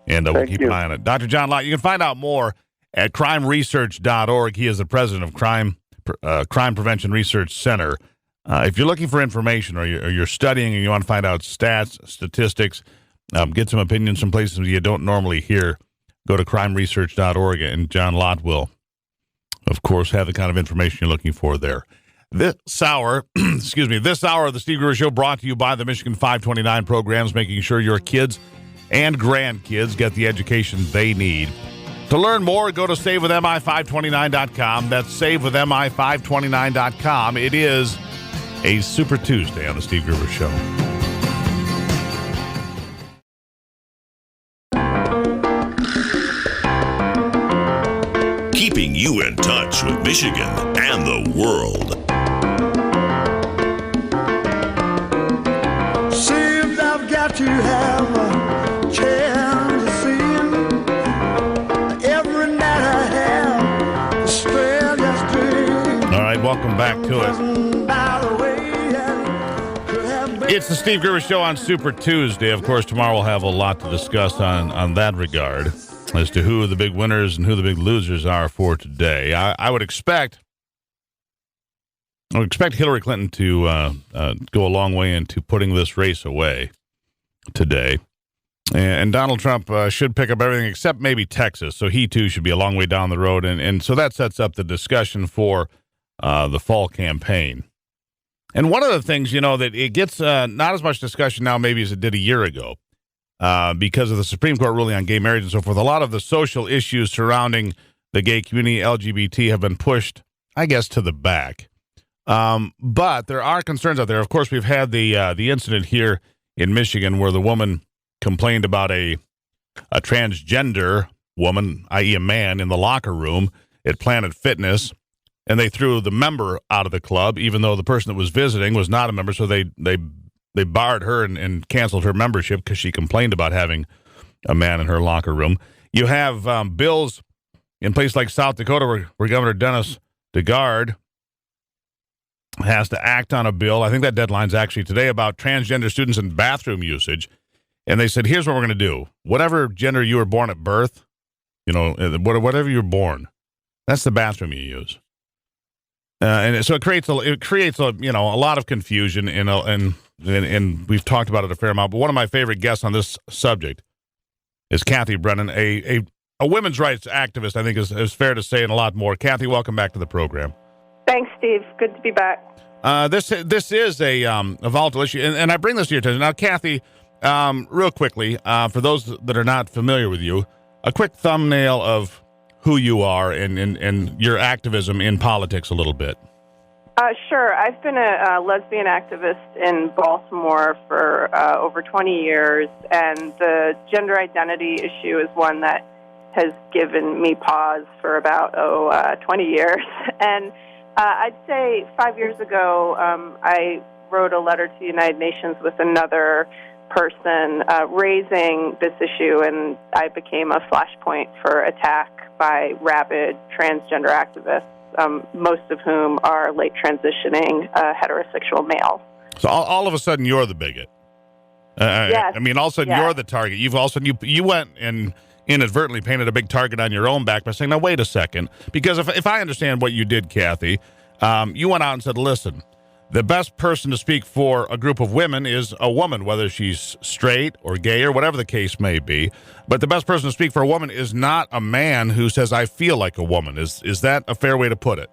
[SPEAKER 3] and we'll keep an eye on it. Dr. John Lott, you can find out more at crimeresearch.org. He is the president of Crime Prevention Research Center. If you're looking for information or you're studying and you want to find out stats, statistics, get some opinions from places you don't normally hear, go to crimeresearch.org, and John Lott will, of course, have the kind of information you're looking for there. This hour, this hour of the Steve Gruber Show brought to you by the Michigan 529 programs, making sure your kids and grandkids get the education they need. To learn more, go to SaveWithMI529.com. That's SaveWithMI529.com. It is a Super Tuesday on the Steve Gruber Show.
[SPEAKER 1] and the world.
[SPEAKER 2] Seems I've got to have a chance to see him. Every night I have the strangest dream.
[SPEAKER 3] All right, welcome back to it.
[SPEAKER 2] By the way,
[SPEAKER 3] It's the Steve Gruber Show on Super Tuesday. Of course, tomorrow we'll have a lot to discuss on that regard as to who the big winners and who the big losers are for today. I would expect Hillary Clinton to go a long way into putting this race away today. And Donald Trump should pick up everything except maybe Texas. So he, too, should be a long way down the road. And so that sets up the discussion for the fall campaign. And one of the things, that it gets not as much discussion now maybe as it did a year ago because of the Supreme Court ruling on gay marriage and so forth. A lot of the social issues surrounding the gay community, LGBT, have been pushed, I guess, to the back. But there are concerns out there. Of course, we've had the incident here in Michigan where the woman complained about a transgender woman, i.e. a man, in the locker room at Planet Fitness. And they threw the member out of the club, even though the person that was visiting was not a member. So they barred her and canceled her membership because she complained about having a man in her locker room. You have bills in places like South Dakota where Governor Dennis DeGarde has to act on a bill. I think that deadline's actually today about transgender students and bathroom usage. And they said, here's what we're going to do. Whatever gender you were born at birth, whatever you're born, that's the bathroom you use. And so it creates a lot of confusion and we've talked about it a fair amount. But one of my favorite guests on this subject is Kathy Brennan, a women's rights activist. I think is fair to say, and a lot more. Kathy, welcome back to the program.
[SPEAKER 10] Thanks, Steve. Good to be back.
[SPEAKER 3] This is a volatile issue, and I bring this to your attention now, Kathy. Real quickly, for those that are not familiar with you, a quick thumbnail of who you are and your activism in politics a little bit.
[SPEAKER 10] Sure. I've been a lesbian activist in Baltimore for over 20 years, and the gender identity issue is one that has given me pause for about 20 years. And I'd say 5 years ago, I wrote a letter to the United Nations with another person raising this issue, and I became a flashpoint for attack by rabid transgender activists, most of whom are late transitioning heterosexual males.
[SPEAKER 3] So all of a sudden, you're the bigot.
[SPEAKER 10] Yes.
[SPEAKER 3] I mean, all of a sudden, you're the target. You went and inadvertently painted a big target on your own back by saying, now, wait a second. Because if I understand what you did, Kathy, you went out and said, listen, the best person to speak for a group of women is a woman, whether she's straight or gay or whatever the case may be. But the best person to speak for a woman is not a man who says, I feel like a woman. Is that a fair way to put it?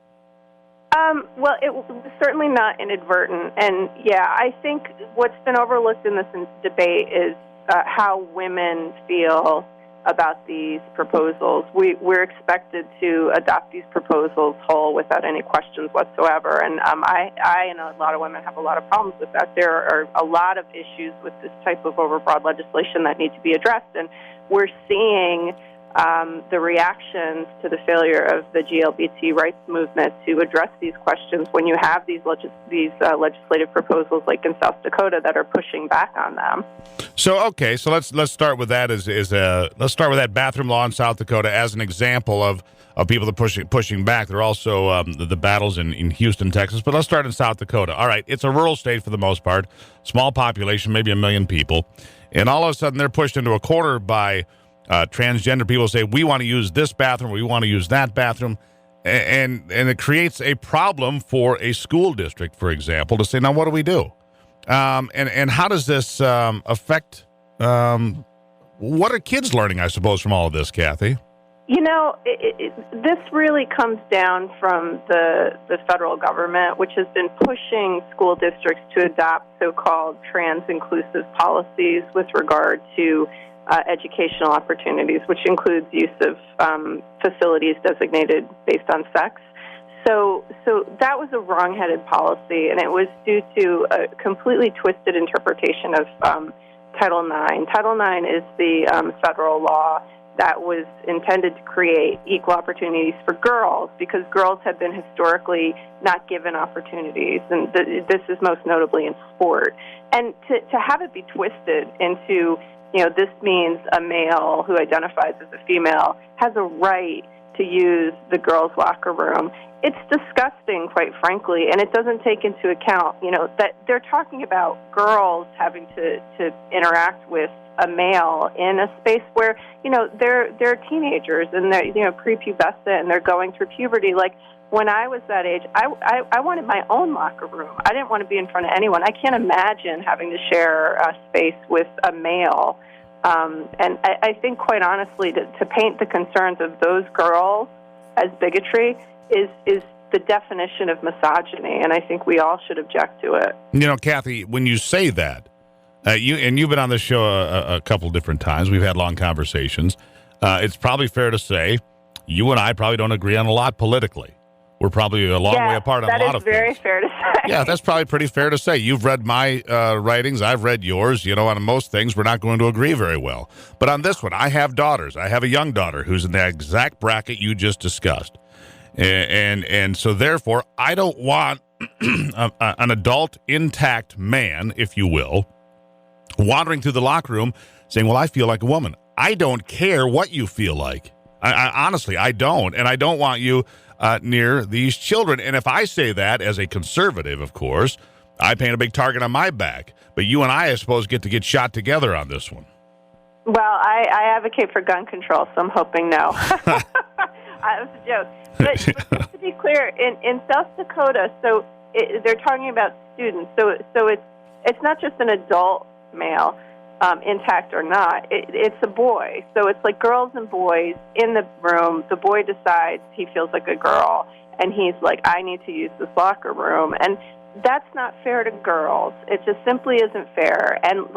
[SPEAKER 10] Well, it was certainly not inadvertent. And, yeah, I think what's been overlooked in this debate is how women feel about these proposals. We're expected to adopt these proposals whole without any questions whatsoever. And I and a lot of women have a lot of problems with that. There are a lot of issues with this type of overbroad legislation that need to be addressed. And we're seeing the reactions to the failure of the GLBT rights movement to address these questions when you have these legislative proposals like in South Dakota that are pushing back on them.
[SPEAKER 3] So let's start with that let's start with that bathroom law in South Dakota as an example of people that pushing back. There are also the battles in Houston, Texas, but let's start in South Dakota. All right, it's a rural state for the most part, small population, maybe 1 million people, and all of a sudden they're pushed into a corner by transgender people. Say we want to use this bathroom, we want to use that bathroom, and it creates a problem for a school district, for example, to say, now what do we do? And how does this affect? What are kids learning, I suppose, from all of this, Kathy?
[SPEAKER 10] You know, this really comes down from the federal government, which has been pushing school districts to adopt so-called trans-inclusive policies with regard to educational opportunities, which includes use of facilities designated based on sex. So that was a wrong-headed policy, and it was due to a completely twisted interpretation of Title IX. Title IX is the federal law that was intended to create equal opportunities for girls, because girls have been historically not given opportunities, and this is most notably in sport. And to have it be twisted into, this means a male who identifies as a female has a right to use the girls' locker room. It's disgusting, quite frankly, and it doesn't take into account, that they're talking about girls having to interact with a male in a space where, they're teenagers and they're prepubescent and they're going through puberty. Like, when I was that age, I wanted my own locker room. I didn't want to be in front of anyone. I can't imagine having to share a space with a male. And I think, quite honestly, to paint the concerns of those girls as bigotry is the definition of misogyny, and I think we all should object to it.
[SPEAKER 3] Kathy, when you say that, you've been on this show a couple different times. We've had long conversations. It's probably fair to say you and I probably don't agree on a lot politically. We're probably a long way apart on a lot of things.
[SPEAKER 10] That is very fair to say.
[SPEAKER 3] Yeah, that's probably pretty fair to say. You've read my writings. I've read yours. On most things, we're not going to agree very well. But on this one, I have daughters. I have a young daughter who's in the exact bracket you just discussed. And so, therefore, I don't want an adult, intact man, if you will, wandering through the locker room saying, well, I feel like a woman. I don't care what you feel like. I honestly, I don't. And I don't want you near these children. And if I say that as a conservative, of course, I paint a big target on my back. But you and I suppose, get to get shot together on this one.
[SPEAKER 10] Well, I advocate for gun control, so I'm hoping no. That was a joke. But just to be clear, in South Dakota, they're talking about students. So it's not just an adult male, intact or not. It's a boy. So it's like girls and boys in the room. The boy decides he feels like a girl, and he's like, I need to use this locker room. And that's not fair to girls. It just simply isn't fair. And,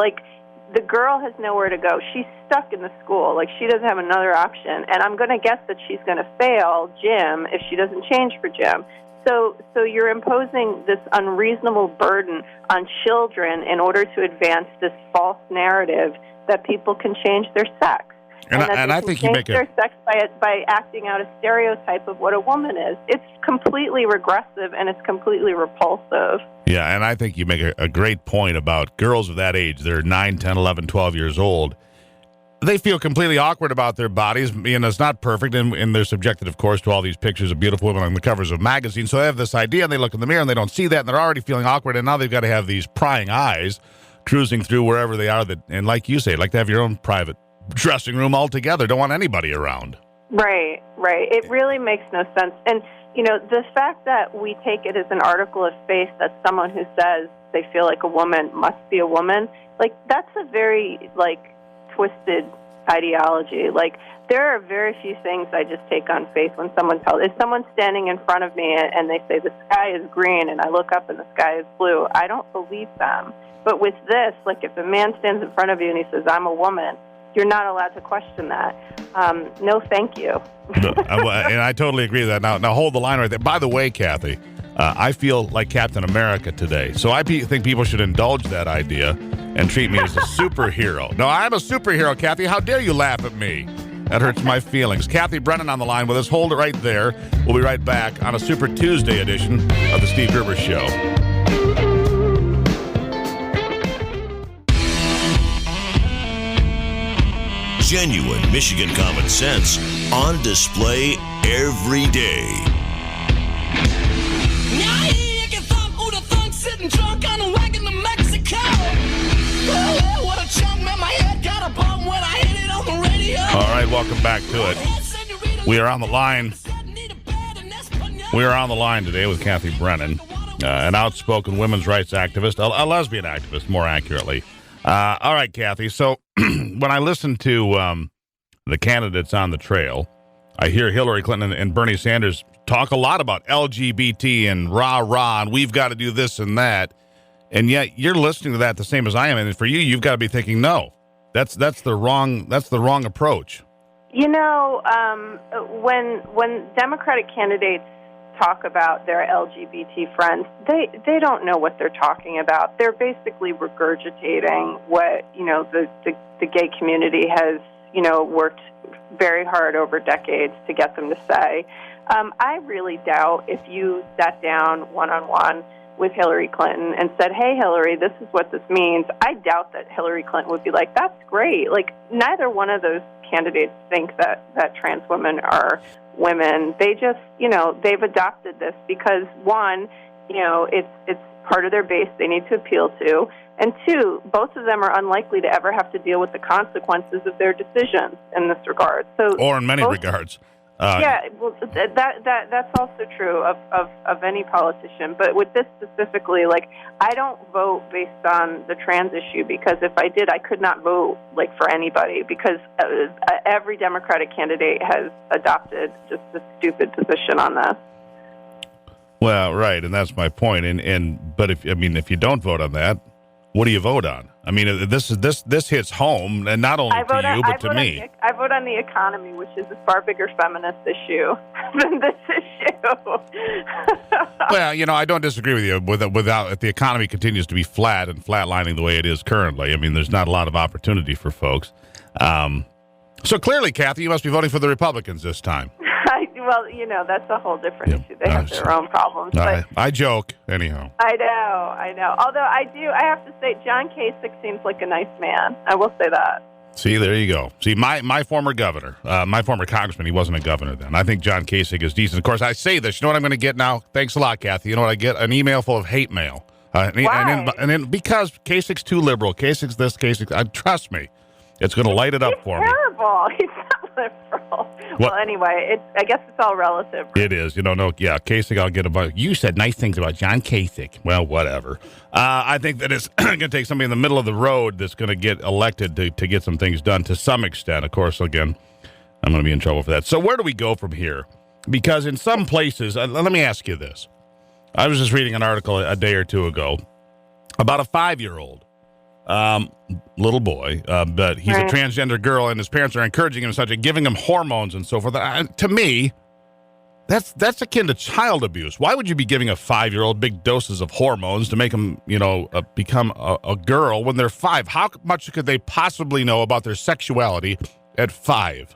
[SPEAKER 10] the girl has nowhere to go. She's stuck in the school. She doesn't have another option. And I'm going to guess that she's going to fail gym if she doesn't change for gym. So you're imposing this unreasonable burden on children in order to advance this false narrative that people can change their sex. And I think you make their sex by acting out a stereotype of what a woman is. It's completely regressive and it's completely repulsive.
[SPEAKER 3] Yeah, and I think you make a great point about girls of that age. They're 9, 10, 11, 12 years old. They feel completely awkward about their bodies. It's not perfect, and they're subjected, of course, to all these pictures of beautiful women on the covers of magazines. So they have this idea, and they look in the mirror, and they don't see that, and they're already feeling awkward, and now they've got to have these prying eyes cruising through wherever they are. And like you say, like to have your own private dressing room altogether. Don't want anybody around.
[SPEAKER 10] Right. It really makes no sense. And, the fact that we take it as an article of faith that someone who says they feel like a woman must be a woman, that's a very, twisted ideology. There are very few things I just take on faith when someone tells. If someone's standing in front of me and they say the sky is green and I look up and the sky is blue, I don't believe them. But with this, if a man stands in front of you and he says, I'm a woman, you're not allowed to question that. No, thank you.
[SPEAKER 3] And I totally agree with that. Now hold the line right there. By the way, Kathy, I feel like Captain America today. So I think people should indulge that idea and treat me as a superhero. No, I'm a superhero, Kathy. How dare you laugh at me? That hurts my feelings. Kathy Brennan on the line with us. Hold it right there. We'll be right back on a Super Tuesday edition of the Steve Gruber Show.
[SPEAKER 1] Genuine Michigan common sense on display every day.
[SPEAKER 11] Sitting drunk on a wagon to Mexico. Oh, what a chunk, man. My head got a bump when I hit it on the radio.
[SPEAKER 3] All right, welcome back to it. We are on the line. We are on the line today with Kathy Brennan, an outspoken women's rights activist, a lesbian activist, more accurately. All right, Kathy. So when I listen to the candidates on the trail, I hear Hillary Clinton and Bernie Sanders talk a lot about LGBT and rah-rah, and we've got to do this and that. And yet you're listening to that the same as I am. And for you, you've got to be thinking, no, that's the wrong approach.
[SPEAKER 10] When Democratic candidates talk about their LGBT friends, they don't know what they're talking about. They're basically regurgitating what, the gay community has, worked very hard over decades to get them to say. I really doubt if you sat down one-on-one with Hillary Clinton and said, hey, Hillary, this is what this means, I doubt that Hillary Clinton would be like, that's great. Like, neither one of those candidates think that trans women are women. They just, they've adopted this because, one, it's part of their base they need to appeal to, and two, both of them are unlikely to ever have to deal with the consequences of their decisions in this regard. So,
[SPEAKER 3] or in many regards.
[SPEAKER 10] Well, that's also true of any politician. But with this specifically, like, I don't vote based on the trans issue, because if I did, I could not vote for anybody, because every Democratic candidate has adopted just a stupid position on this.
[SPEAKER 3] Well, right, and that's my point. But if you don't vote on that, what do you vote on? I mean, this hits home, and not only to you, but to me.
[SPEAKER 10] I vote on the economy, which is a far bigger feminist issue than this issue.
[SPEAKER 3] Well, I don't disagree with you. If the economy continues to be flat and flatlining the way it is currently, I mean, there's not a lot of opportunity for folks. So clearly, Kathy, you must be voting for the Republicans this time.
[SPEAKER 10] Well, that's a whole different issue. They have their own problems. But
[SPEAKER 3] I joke, anyhow.
[SPEAKER 10] I know. Although I have to say, John Kasich seems like a nice man. I will say that.
[SPEAKER 3] See, there you go. See, my former governor, my former congressman, he wasn't a governor then. I think John Kasich is decent. Of course, I say this. You know what I'm going to get now? Thanks a lot, Kathy. You know what I get? An email full of hate mail.
[SPEAKER 10] Why?
[SPEAKER 3] And then because Kasich's too liberal. Kasich's this, Kasich. Trust me, it's going to light it up for me.
[SPEAKER 10] Terrible. He's not liberal. Well, anyway, I guess it's all relative. Right?
[SPEAKER 3] It is. Kasich, I'll get about. You said nice things about John Kasich. Well, whatever. I think that it's going to take somebody in the middle of the road that's going to get elected to get some things done to some extent. Of course, again, I'm going to be in trouble for that. So where do we go from here? Because in some places, let me ask you this. I was just reading an article a day or two ago about a 5-year-old. Little boy, but he's a transgender girl, and his parents are encouraging him such, giving him hormones and so forth. To me, that's akin to child abuse. Why would you be giving a 5-year-old big doses of hormones to make them, become a girl when they're 5? How much could they possibly know about their sexuality at 5?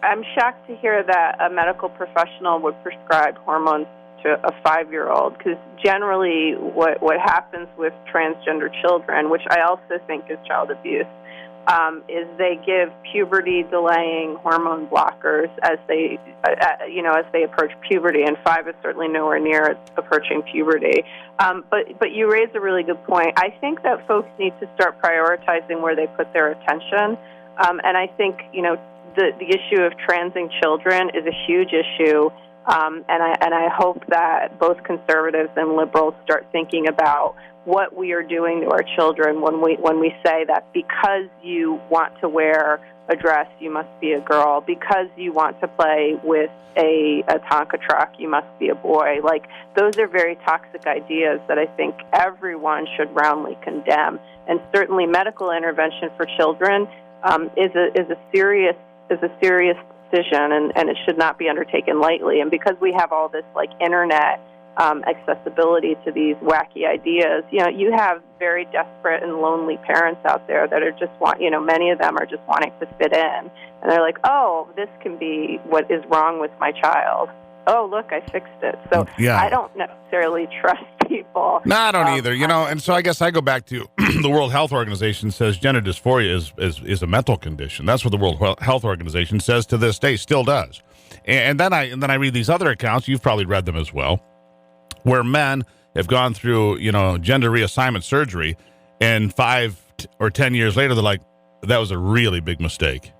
[SPEAKER 10] I'm shocked to hear that a medical professional would prescribe hormones to a 5-year-old, because generally what happens with transgender children, which I also think is child abuse, is they give puberty delaying hormone blockers as they approach puberty, and 5 is certainly nowhere near approaching puberty. But you raise a really good point. I think that folks need to start prioritizing where they put their attention, and I think the issue of transing children is a huge issue. And I hope that both conservatives and liberals start thinking about what we are doing to our children when we say that because you want to wear a dress, you must be a girl. Because you want to play with a Tonka truck, you must be a boy. Like, those are very toxic ideas that I think everyone should roundly condemn. And certainly, medical intervention for children is a serious decision, and it should not be undertaken lightly. And because we have all this internet accessibility to these wacky ideas, you have very desperate and lonely parents out there that are just many of them are just wanting to fit in, and they're like, oh, this can be what is wrong with my child. Oh, look, I fixed it. So I don't necessarily trust people.
[SPEAKER 3] No, I don't either. And so I guess I go back to the World Health Organization says gender dysphoria is a mental condition. That's what the World Health Organization says to this day, still does. And then I read these other accounts. You've probably read them as well, where men have gone through gender reassignment surgery, and 5 or 10 years later they're like, that was a really big mistake.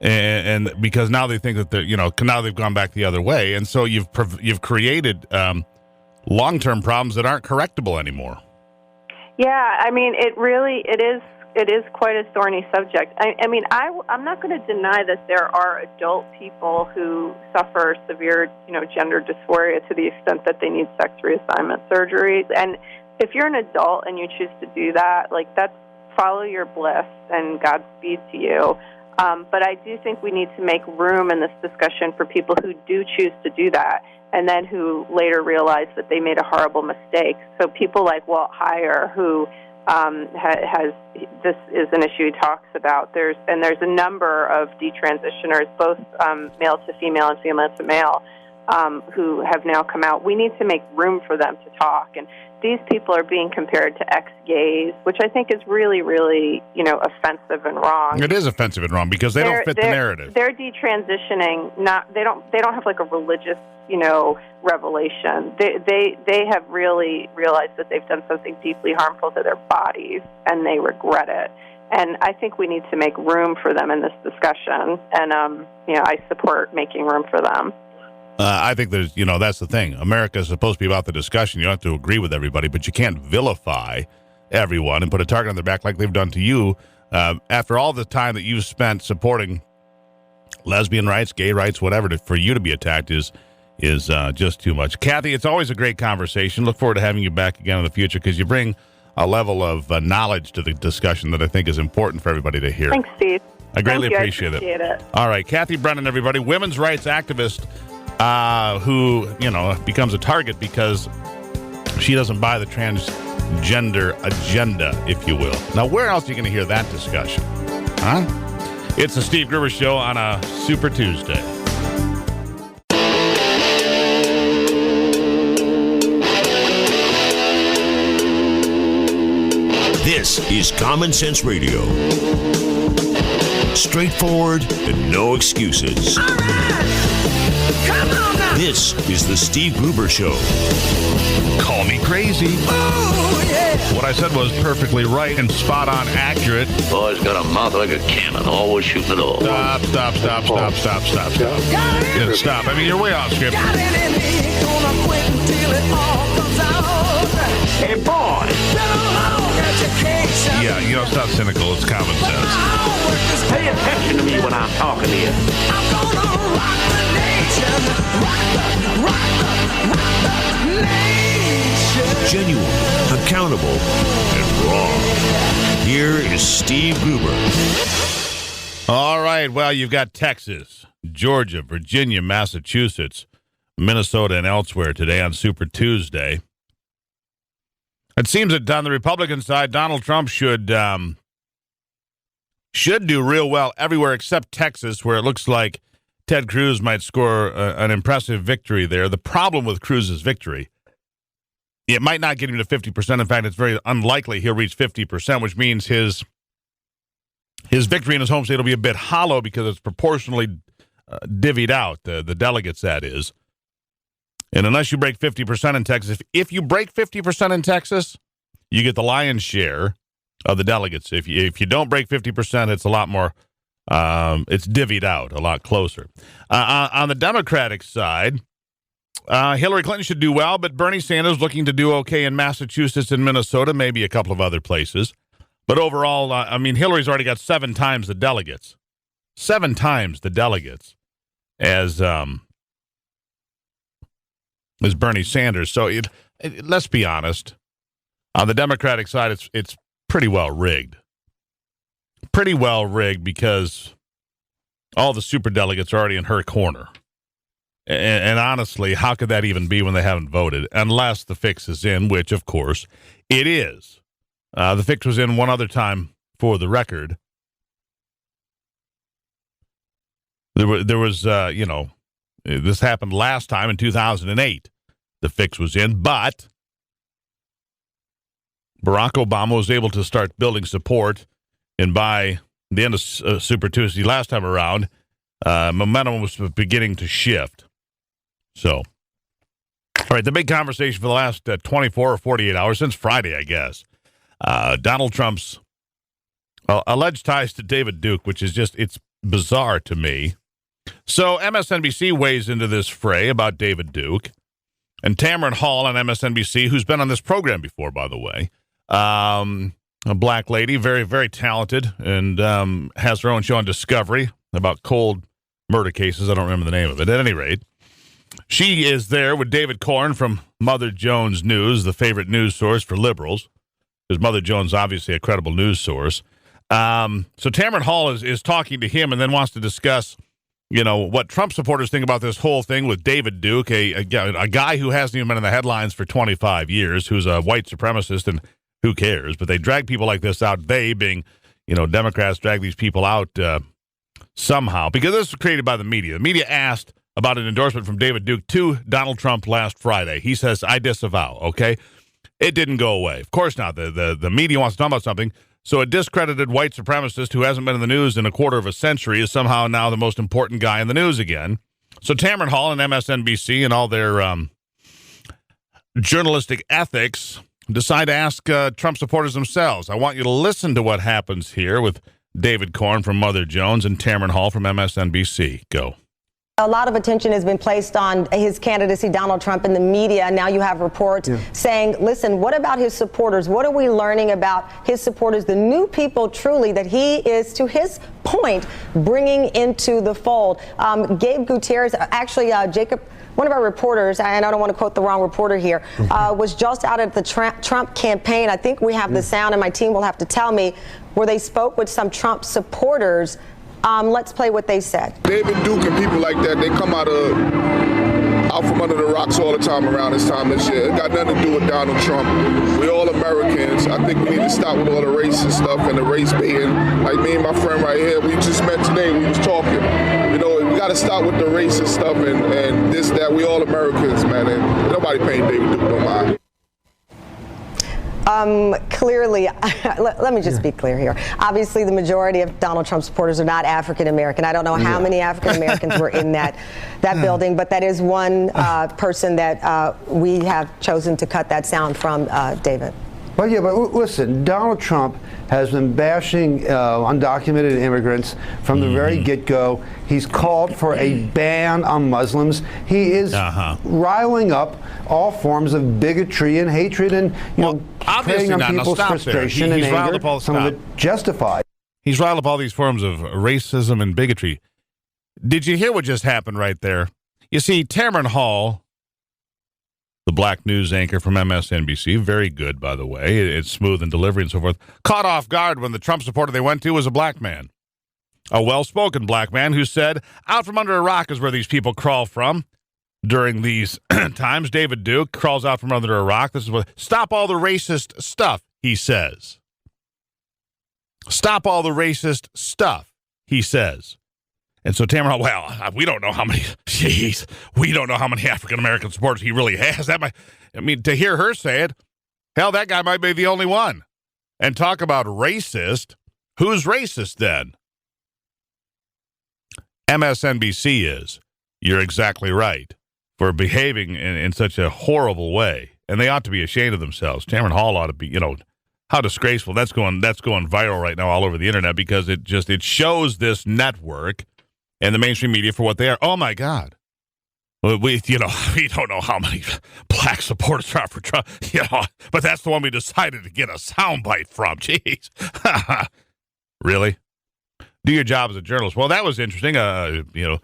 [SPEAKER 3] And because now they think that they're, now they've gone back the other way, and so you've created long-term problems that aren't correctable anymore.
[SPEAKER 10] Yeah, I mean, it is quite a thorny subject. I'm not going to deny that there are adult people who suffer severe, gender dysphoria to the extent that they need sex reassignment surgery. And if you're an adult and you choose to do that, that's follow your bliss and Godspeed to you. But I do think we need to make room in this discussion for people who do choose to do that, and then who later realize that they made a horrible mistake. So people like Walt Heyer, who has this is an issue he talks about. There's a number of detransitioners, both male to female and female to male, who have now come out. We need to make room for them to talk. And these people are being compared to ex-gays, which I think is really, really, offensive and wrong.
[SPEAKER 3] It is offensive and wrong because they don't fit the narrative.
[SPEAKER 10] They're detransitioning. They don't have like a religious, revelation. They have really realized that they've done something deeply harmful to their bodies, and they regret it. And I think we need to make room for them in this discussion. And I support making room for them.
[SPEAKER 3] I think there's, that's the thing. America is supposed to be about the discussion. You don't have to agree with everybody, but you can't vilify everyone and put a target on their back like they've done to you. After all the time that you've spent supporting lesbian rights, gay rights, whatever, for you to be attacked is just too much. Kathy, it's always a great conversation. Look forward to having you back again in the future because you bring a level of knowledge to the discussion that I think is important for everybody to hear.
[SPEAKER 10] Thanks, Steve.
[SPEAKER 3] I greatly
[SPEAKER 10] appreciate
[SPEAKER 3] it. All right, Kathy Brennan, everybody, women's rights activist who, becomes a target because she doesn't buy the transgender agenda, if you will. Now, where else are you going to hear that discussion? Huh? It's the Steve Gruber Show on a Super Tuesday.
[SPEAKER 1] This is Common Sense Radio. Straightforward and no excuses.
[SPEAKER 11] All right. Come on now.
[SPEAKER 1] This is the Steve Gruber Show.
[SPEAKER 3] Call me crazy.
[SPEAKER 11] Oh, yeah.
[SPEAKER 3] What I said was perfectly right and spot on accurate.
[SPEAKER 4] Boy's got a mouth like a cannon, always shooting it all.
[SPEAKER 3] Stop. Yeah, stop. I mean, you're way off script.
[SPEAKER 11] Got it in me. Gonna quit until it all comes out.
[SPEAKER 4] Hey, boy.
[SPEAKER 11] Been a long education.
[SPEAKER 3] Yeah, it's not cynical. It's common sense.
[SPEAKER 4] Pay attention to me when I'm talking to you.
[SPEAKER 11] I'm gonna rock the nation. Rock the nation.
[SPEAKER 1] Genuine, accountable, and raw. Here is Steve Gruber.
[SPEAKER 3] All right. Well, you've got Texas, Georgia, Virginia, Massachusetts, Minnesota, and elsewhere today on Super Tuesday. It seems that on the Republican side, Donald Trump should do real well everywhere except Texas, where it looks like Ted Cruz might score an impressive victory there. The problem with Cruz's victory, it might not get him to 50%. In fact, it's very unlikely he'll reach 50%, which means his victory in his home state will be a bit hollow because it's proportionally divvied out, the delegates, that is. And unless you break 50% in Texas, if you break 50% in Texas, you get the lion's share of the delegates. If you don't break 50%, it's a lot more, it's divvied out, a lot closer. On the Democratic side, Hillary Clinton should do well, but Bernie Sanders looking to do okay in Massachusetts and Minnesota, maybe a couple of other places. But overall, Hillary's already got 7 times the delegates. 7 times the delegates as Bernie Sanders. So let's be honest. On the Democratic side, it's pretty well rigged. Pretty well rigged because all the superdelegates are already in her corner. And honestly, how could that even be when they haven't voted? Unless the fix is in, which, of course, it is. The fix was in one other time for the record. There was, this happened last time in 2008. The fix was in, but Barack Obama was able to start building support, and by the end of Super Tuesday last time around, momentum was beginning to shift. So, all right, the big conversation for the last 24 or 48 hours, since Friday, I guess, Donald Trump's alleged ties to David Duke, which is just, it's bizarre to me. So MSNBC weighs into this fray about David Duke. And Tamron Hall on MSNBC, who's been on this program before, by the way, a black lady, very, very talented, and has her own show on Discovery about cold murder cases. I don't remember the name of it. At any rate, she is there with David Corn from Mother Jones News, the favorite news source for liberals, because Mother Jones is obviously a credible news source. So Tamron Hall is talking to him and then wants to discuss, what Trump supporters think about this whole thing with David Duke, a guy who hasn't even been in the headlines for 25 years, who's a white supremacist and who cares? But they drag people like this out. They, being, Democrats, drag these people out somehow, because this was created by the media. The media asked about an endorsement from David Duke to Donald Trump last Friday. He says, I disavow, okay? It didn't go away. Of course not. The media wants to talk about something, so a discredited white supremacist who hasn't been in the news in a quarter of a century is somehow now the most important guy in the news again. So Tamron Hall and MSNBC and all their journalistic ethics decide to ask Trump supporters themselves. I want you to listen to what happens here with David Corn from Mother Jones and Tamron Hall from MSNBC. Go.
[SPEAKER 5] A lot of attention has been placed on his candidacy, Donald Trump, in the media. Now you have reports saying, listen, what about his supporters? What are we learning about his supporters, the new people truly that he is, to his point, bringing into the fold? Gabe Gutierrez, actually, Jacob, one of our reporters, and I don't want to quote the wrong reporter here, was just out at the Trump campaign. I think we have the sound, and my team will have to tell me, where they spoke with some Trump supporters. Let's play what they said.
[SPEAKER 6] David Duke and people like that, they come out from under the rocks all the time around this time this year. It got nothing to do with Donald Trump. We're all Americans. I think we need to stop with all the racist stuff and the race baiting. Like me and my friend right here, we just met today, we was talking. We got to stop with the racist stuff and this, that. We all Americans, man. And nobody paying David Duke no mind.
[SPEAKER 5] Clearly, let me just be clear here. Obviously, the majority of Donald Trump supporters are not African American. I don't know how many African Americans were in that building, but that is one person that we have chosen to cut that sound from, David.
[SPEAKER 12] Well, yeah, but listen, Donald Trump has been bashing undocumented immigrants from the very get-go. He's called for a ban on Muslims. He is riling up all forms of bigotry and hatred and, preying on people's frustration and anger, some of it justified.
[SPEAKER 3] He's riled up all these forms of racism and bigotry. Did you hear what just happened right there? You see, Tamron Hall, the black news anchor from MSNBC, very good, by the way, it's smooth in delivery and so forth, caught off guard when the Trump supporter they went to was a black man. A well-spoken black man who said, out from under a rock is where these people crawl from. During these times, David Duke crawls out from under a rock. This is what, stop all the racist stuff, he says. Stop all the racist stuff, he says. And so Tamron, well, we don't know how many, we don't know how many African-American supporters he really has. To hear her say it, hell, that guy might be the only one. And talk about racist, who's racist then? MSNBC is. You're exactly right. For behaving in such a horrible way. And they ought to be ashamed of themselves. Tamron Hall ought to be, how disgraceful. That's going viral right now all over the internet because it shows this network and the mainstream media for what they are. Oh my God. We don't know how many black supporters are for Trump, but that's the one we decided to get a soundbite from. Jeez. Really? Do your job as a journalist. Well, that was interesting. An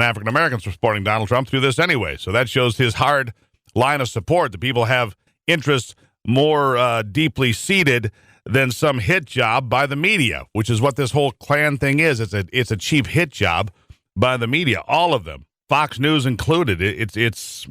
[SPEAKER 3] African-American supporting Donald Trump through this anyway. So that shows his hard line of support. The people have interests more deeply seated than some hit job by the media, which is what this whole Klan thing is. It's a cheap hit job by the media, all of them, Fox News included. It's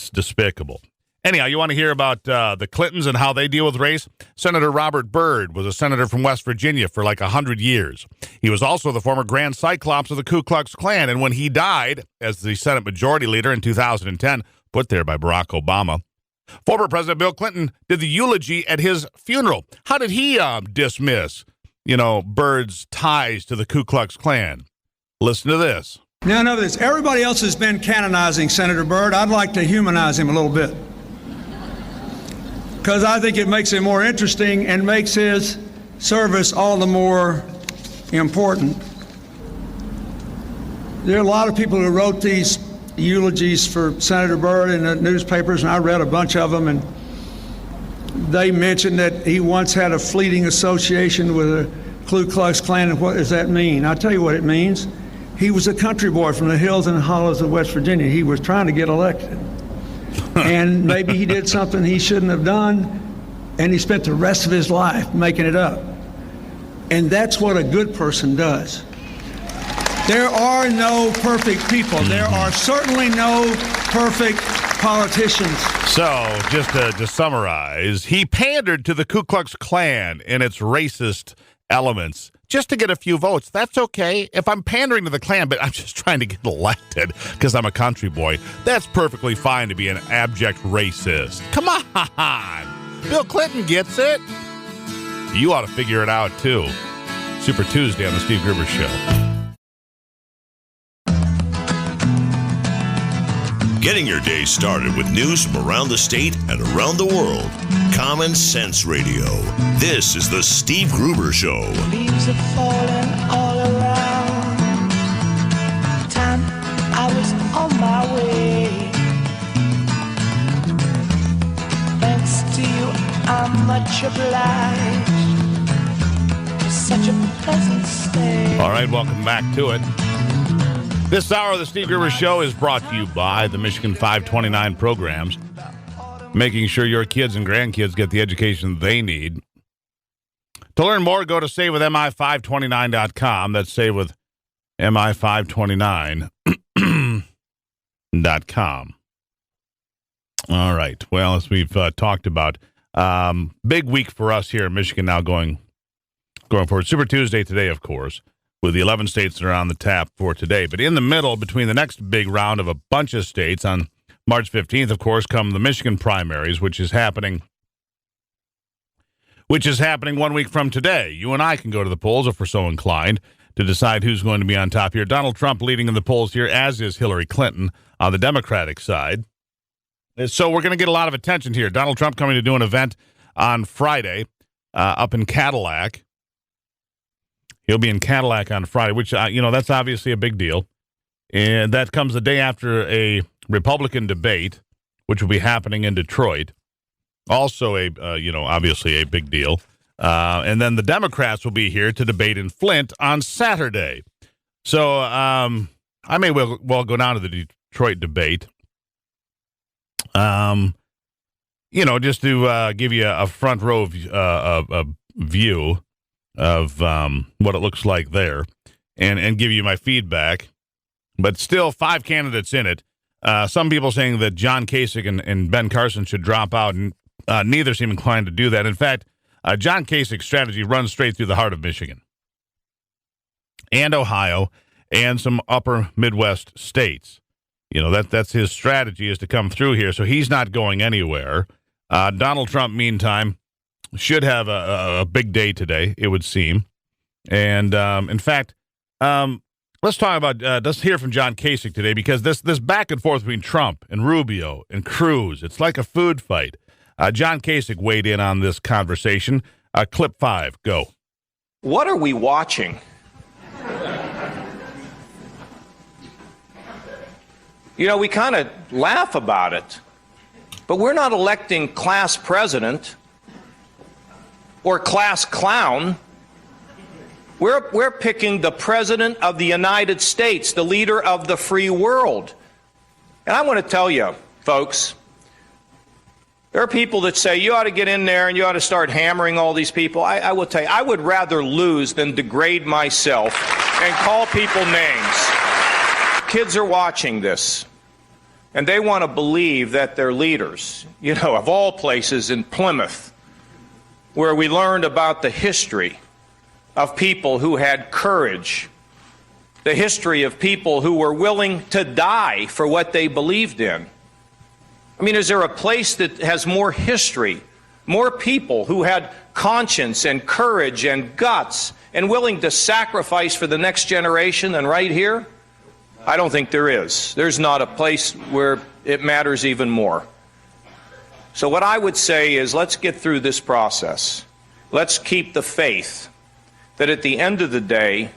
[SPEAKER 3] despicable. Anyhow, you want to hear about the Clintons and how they deal with race? Senator Robert Byrd was a senator from West Virginia for like 100 years. He was also the former Grand Cyclops of the Ku Klux Klan, and when he died as the Senate Majority Leader in 2010, put there by Barack Obama, former President Bill Clinton did the eulogy at his funeral. How did he dismiss, Byrd's ties to the Ku Klux Klan? Listen to this.
[SPEAKER 8] Now, know this. Everybody else has been canonizing Senator Byrd. I'd like to humanize him a little bit, because I think it makes him more interesting and makes his service all the more important. There are a lot of people who wrote these eulogies for Senator Byrd in the newspapers, and I read a bunch of them, and they mentioned that he once had a fleeting association with the Ku Klux Klan. And what does that mean? I'll tell you what it means. He was a country boy from the hills and hollows of West Virginia. He was trying to get elected. And maybe he did something he shouldn't have done, and he spent the rest of his life making it up. And that's what a good person does. There are no perfect people. There are certainly no perfect politicians.
[SPEAKER 3] So, just to summarize, he pandered to the Ku Klux Klan and its racist elements just to get a few votes. That's okay. If I'm pandering to the Klan, but I'm just trying to get elected because I'm a country boy, that's perfectly fine to be an abject racist. Come on. Bill Clinton gets it. You ought to figure it out, too. Super Tuesday on the Steve Gruber Show.
[SPEAKER 1] Getting your day started with news from around the state and around the world. Common Sense Radio. This is the Steve Gruber Show.
[SPEAKER 11] Leaves are falling all around. Time I was on my way. Thanks to you, I'm much obliged. Such a pleasant stay.
[SPEAKER 3] All right, welcome back to it. This hour of the Steve Gruber Show is brought to you by the Michigan 529 programs, making sure your kids and grandkids get the education they need. To learn more, go to SaveWithMI529.com. That's SaveWithMI529.com. All right. Well, as we've talked about, big week for us here in Michigan now going forward. Super Tuesday today, of course, with the 11 states that are on the tap for today. But in the middle, between the next big round of a bunch of states on March 15th, of course, come the Michigan primaries, which is happening 1 week from today. You and I can go to the polls if we're so inclined to decide who's going to be on top here. Donald Trump leading in the polls here, as is Hillary Clinton on the Democratic side. So we're going to get a lot of attention here. Donald Trump coming to do an event on Friday up in Cadillac. He'll be in Cadillac on Friday, which, that's obviously a big deal. And that comes the day after a Republican debate, which will be happening in Detroit. Also obviously a big deal. And then the Democrats will be here to debate in Flint on Saturday. So I may well go down to the Detroit debate. Just to give you a front row view of what it looks like there and give you my feedback. But still, 5 candidates in it. Some people saying that John Kasich and Ben Carson should drop out, and neither seem inclined to do that. In fact, John Kasich's strategy runs straight through the heart of Michigan and Ohio and some upper Midwest states. That's his strategy, is to come through here. So he's not going anywhere. Donald Trump, meantime, should have a big day today, it would seem. And in fact, let's talk about, let's hear from John Kasich today, because this back and forth between Trump and Rubio and Cruz, it's like a food fight. John Kasich weighed in on this conversation. Clip 5, go.
[SPEAKER 13] What are we watching? We kind of laugh about it, but we're not electing class president or class clown. We're picking the president of the United States, the leader of the free world. And I want to tell you, folks, there are people that say you ought to get in there and you ought to start hammering all these people. I will tell you, I would rather lose than degrade myself and call people names. Kids are watching this, and they want to believe that their leaders, of all places in Plymouth, where we learned about the history of people who had courage, the history of people who were willing to die for what they believed in. I mean, is there a place that has more history, more people who had conscience and courage and guts and willing to sacrifice for the next generation than right here? I don't think there is. There's not a place where it matters even more. So what I would say is, let's get through this process. Let's keep the faith that at the end of the day,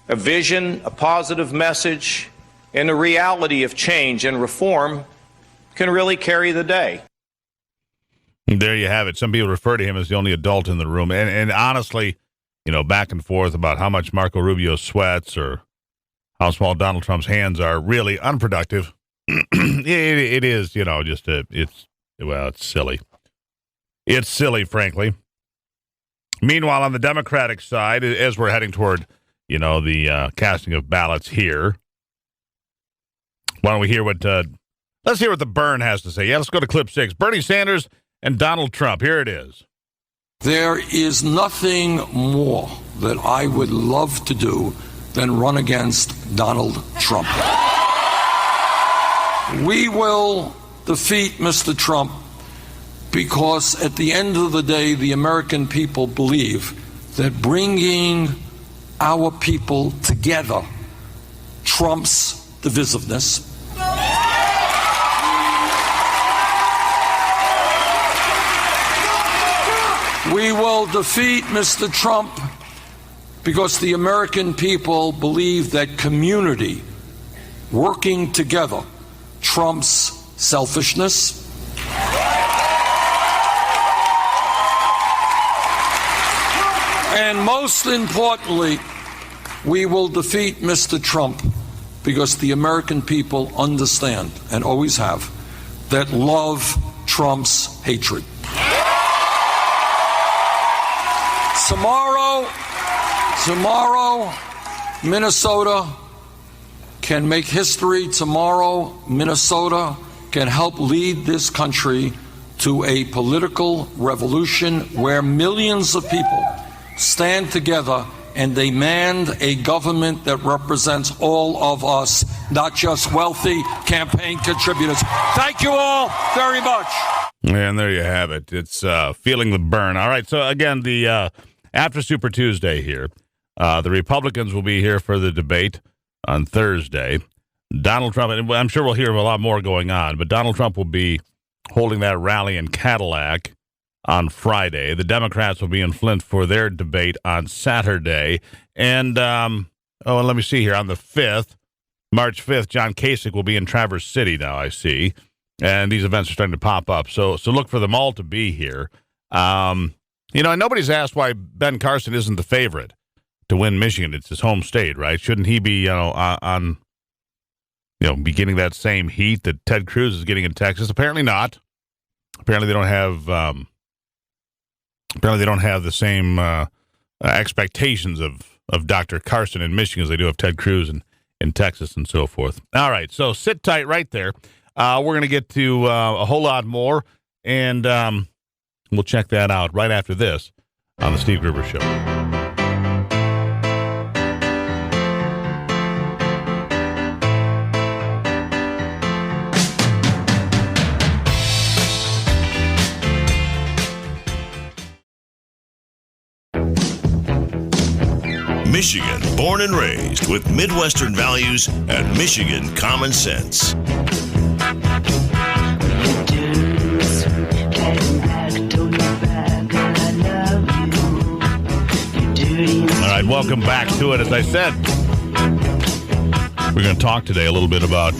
[SPEAKER 13] a vision, a positive message, and a reality of change and reform can really carry the day.
[SPEAKER 3] There you have it. Some people refer to him as the only adult in the room. And honestly, back and forth about how much Marco Rubio sweats or how small Donald Trump's hands are, really unproductive. It is, it's silly. It's silly, frankly. Meanwhile, on the Democratic side, as we're heading toward, the casting of ballots here, why don't we hear what Let's hear what the Burn has to say. Yeah, let's go to clip 6. Bernie Sanders and Donald Trump. Here it is.
[SPEAKER 14] There is nothing more that I would love to do than run against Donald Trump. We will defeat Mr. Trump because at the end of the day, the American people believe that bringing our people together trumps divisiveness. We will defeat Mr. Trump because the American people believe that community, working together, trumps selfishness. And most importantly, we will defeat Mr. Trump because the American people understand, and always have, that love trumps hatred. Tomorrow, Minnesota can make history. Tomorrow, Minnesota can help lead this country to a political revolution where millions of people stand together and demand a government that represents all of us, not just wealthy campaign contributors. Thank you all very much.
[SPEAKER 3] And there you have it. It's feeling the burn. All right, so again, the after Super Tuesday here, the Republicans will be here for the debate on Thursday. Donald Trump, and I'm sure we'll hear a lot more going on, but Donald Trump will be holding that rally in Cadillac on Friday. The Democrats will be in Flint for their debate on Saturday. And, and let me see here. On the 5th, March 5th, John Kasich will be in Traverse City now, I see. And these events are starting to pop up. So look for them all to be here. And nobody's asked why Ben Carson isn't the favorite to win Michigan. It's his home state, right? Shouldn't he be, be getting that same heat that Ted Cruz is getting in Texas? Apparently not. Apparently they don't have... Apparently, they don't have the same expectations of Dr. Carson in Michigan as they do of Ted Cruz in Texas and so forth. All right, so sit tight right there. We're going to get to a whole lot more, and we'll check that out right after this on the Steve Gruber Show.
[SPEAKER 1] Michigan, born and raised with Midwestern values and Michigan common sense.
[SPEAKER 3] All right, welcome back to it. As I said, we're going to talk today a little bit about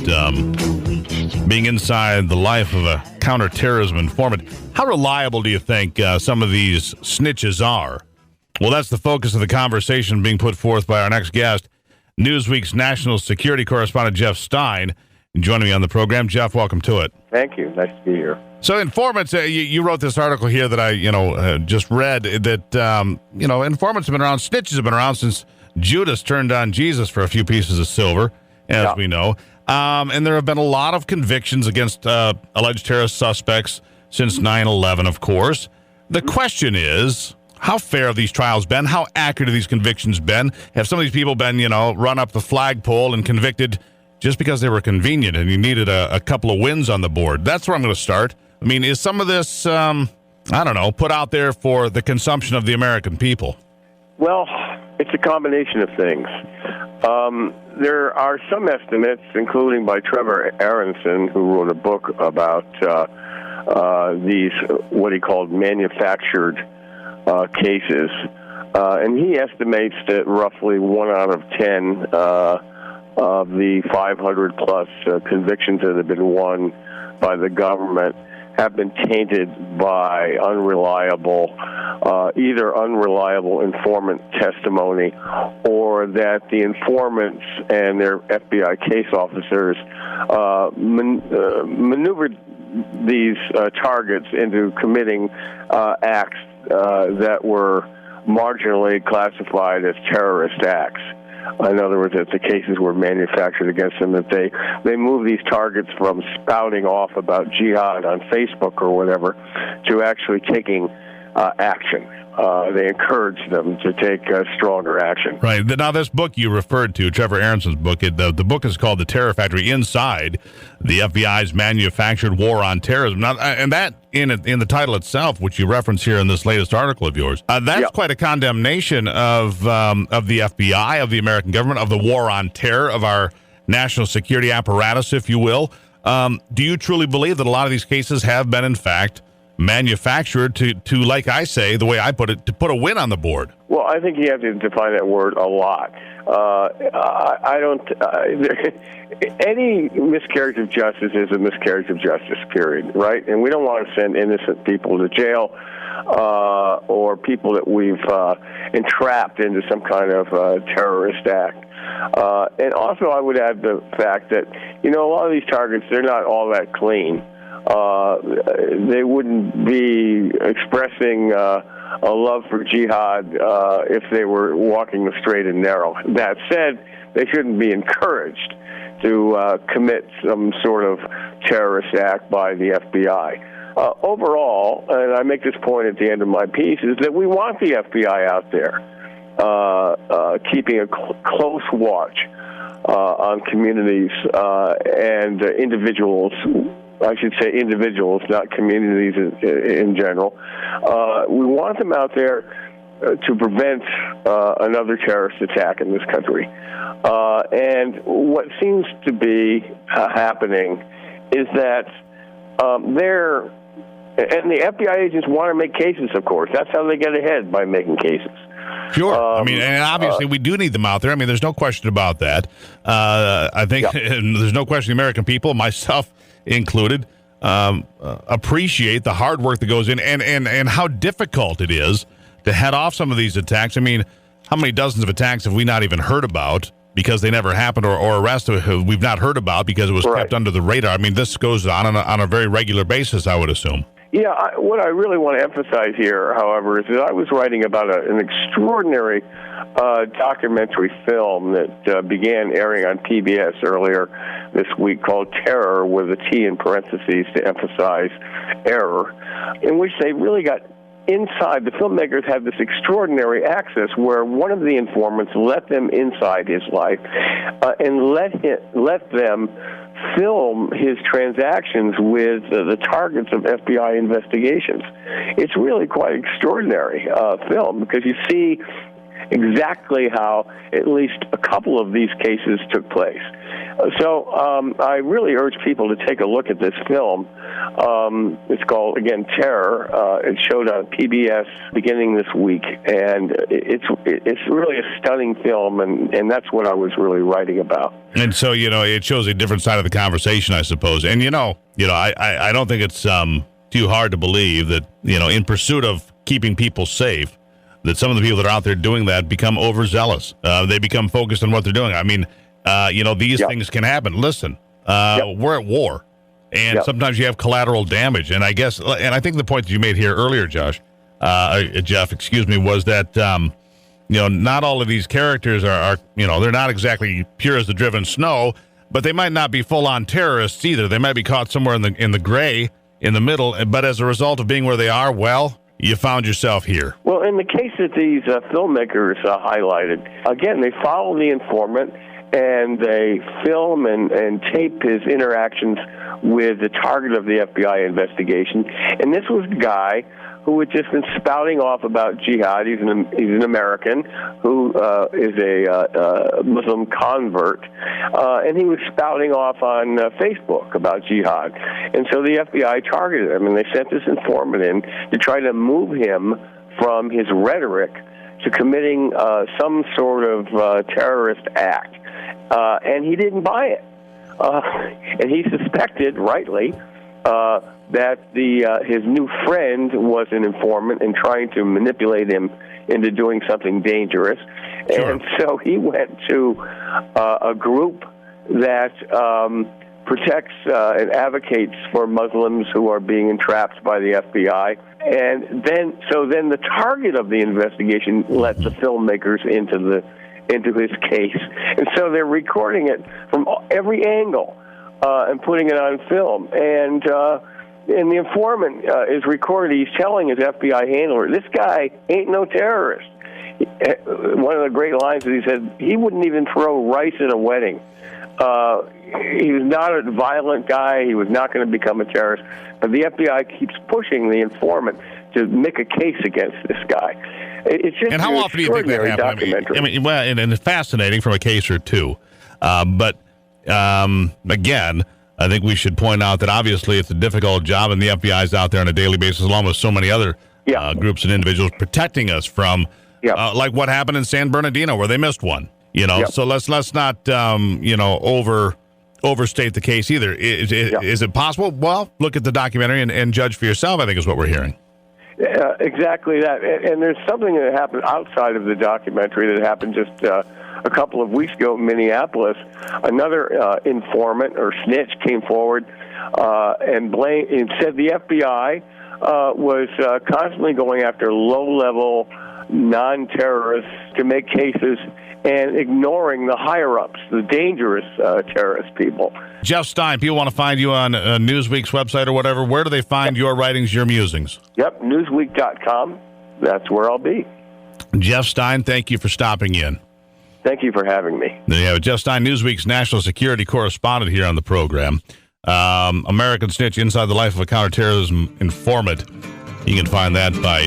[SPEAKER 3] being inside the life of a counterterrorism informant. How reliable do you think some of these snitches are? Well, that's the focus of the conversation being put forth by our next guest, Newsweek's national security correspondent, Jeff Stein, joining me on the program. Jeff, welcome to it.
[SPEAKER 15] Thank you. Nice to be here.
[SPEAKER 3] So informants, you wrote this article here that I, just read that, informants have been around, snitches have been around since Judas turned on Jesus for a few pieces of silver, as we know. And there have been a lot of convictions against alleged terrorist suspects since 9/11, of course. The question is, how fair have these trials been? How accurate have these convictions been? Have some of these people been, run up the flagpole and convicted just because they were convenient and you needed a couple of wins on the board? That's where I'm going to start. I mean, is some of this, put out there for the consumption of the American people?
[SPEAKER 15] Well, it's a combination of things. There are some estimates, including by Trevor Aronson, who wrote a book about these, what he called manufactured cases, and he estimates that roughly 1 out of 10 of the 500 plus convictions that have been won by the government have been tainted by either unreliable informant testimony, or that the informants and their FBI case officers maneuvered these targets into committing acts that were marginally classified as terrorist acts. In other words, that the cases were manufactured against them, that they move these targets from spouting off about jihad on Facebook or whatever to actually taking action. They encourage them to take stronger action.
[SPEAKER 3] Right. Now, this book you referred to, Trevor Aaronson's book, the book is called The Terror Factory: Inside the FBI's Manufactured War on Terrorism. Now, and that, in the title itself, which you reference here in this latest article of yours, that's quite a condemnation of the FBI, of the American government, of the war on terror, of our national security apparatus, if you will. Do you truly believe that a lot of these cases have been, in fact, manufactured to, like I say, the way I put it, to put a win on the board?
[SPEAKER 15] Well, I think you have to define that word a lot. I don't. Any miscarriage of justice is a miscarriage of justice, period, right? And we don't want to send innocent people to jail or people that we've entrapped into some kind of terrorist act. And also, I would add the fact that, a lot of these targets, they're not all that clean. They wouldn't be expressing a love for jihad if they were walking the straight and narrow. That said, they shouldn't be encouraged to commit some sort of terrorist act by the FBI. Overall, and I make this point at the end of my piece, is that we want the FBI out there keeping a close watch on communities and individuals. I should say individuals, not communities in general. We want them out there to prevent another terrorist attack in this country. And what seems to be happening is that and the FBI agents want to make cases, of course. That's how they get ahead, by making cases.
[SPEAKER 3] Sure. And obviously we do need them out there. There's no question about that. I think there's no question the American people, myself included, appreciate the hard work that goes in and how difficult it is to head off some of these attacks. How many dozens of attacks have we not even heard about because they never happened, or arrests we've not heard about because it was kept under the radar? This goes on a very regular basis, I would assume.
[SPEAKER 15] Yeah, what I really want to emphasize here, however, is that I was writing about an extraordinary documentary film that began airing on PBS earlier this week called Terror, with a T in parentheses to emphasize error, in which they really got inside. The filmmakers had this extraordinary access where one of the informants let them inside his life and let them film his transactions with the targets of FBI investigations. It's really quite extraordinary film, because you see exactly how at least a couple of these cases took place. So I really urge people to take a look at this film. It's called, again, Terror. It showed on PBS beginning this week, and it's really a stunning film, and that's what I was really writing about.
[SPEAKER 3] And so, it shows a different side of the conversation, I suppose. And, I don't think it's too hard to believe that, in pursuit of keeping people safe, that some of the people that are out there doing that become overzealous. They become focused on what they're doing. These things can happen. Listen, we're at war, and sometimes you have collateral damage. And I think the point that you made here earlier, Jeff, was that, not all of these characters are they're not exactly pure as the driven snow, but they might not be full-on terrorists either. They might be caught somewhere in the gray, in the middle. But as a result of being where they are, you found yourself here.
[SPEAKER 15] Well, in the case that these filmmakers highlighted, again, they follow the informant, and they film and tape his interactions with the target of the FBI investigation. And this was a guy who had just been spouting off about jihad. He's an American who is a Muslim convert, and he was spouting off on Facebook about jihad. And so the FBI targeted him, and they sent this informant in to try to move him from his rhetoric to committing some sort of terrorist act. And he didn't buy it. And he suspected, rightly, that his new friend was an informant and trying to manipulate him into doing something dangerous. Sure. And so he went to a group that protects and advocates for Muslims who are being entrapped by the FBI. And then the target of the investigation let the filmmakers into into his case. And so they're recording it from every angle and putting it on film. And the informant is recorded. He's telling his FBI handler, this guy ain't no terrorist. One of the great lines is he said he wouldn't even throw rice at a wedding. He was not a violent guy. He was not going to become a terrorist. But the FBI keeps pushing the informant to make a case against this guy. It's just
[SPEAKER 3] and how often do you think that happens? I mean, well, and it's fascinating from a case or two. But again, I think we should point out that obviously it's a difficult job, and the FBI is out there on a daily basis, along with so many other groups and individuals protecting us from, like what happened in San Bernardino, where they missed one. So let's not overstate the case either. Is it possible? Well, look at the documentary and judge for yourself, I think is what we're hearing.
[SPEAKER 15] Exactly that. And there's something that happened outside of the documentary that happened just a couple of weeks ago in Minneapolis. Another informant or snitch came forward and said the FBI was constantly going after low-level non-terrorists to make cases and ignoring the higher-ups, the dangerous terrorist people.
[SPEAKER 3] Jeff Stein, people want to find you on Newsweek's website or whatever. Where do they find your writings, your musings?
[SPEAKER 15] Yep, Newsweek.com. That's where I'll be.
[SPEAKER 3] Jeff Stein, thank you for stopping in.
[SPEAKER 15] Thank you for having me.
[SPEAKER 3] There you have it. Jeff Stein, Newsweek's national security correspondent here on the program. American Snitch, Inside the Life of a Counterterrorism Informant. You can find that by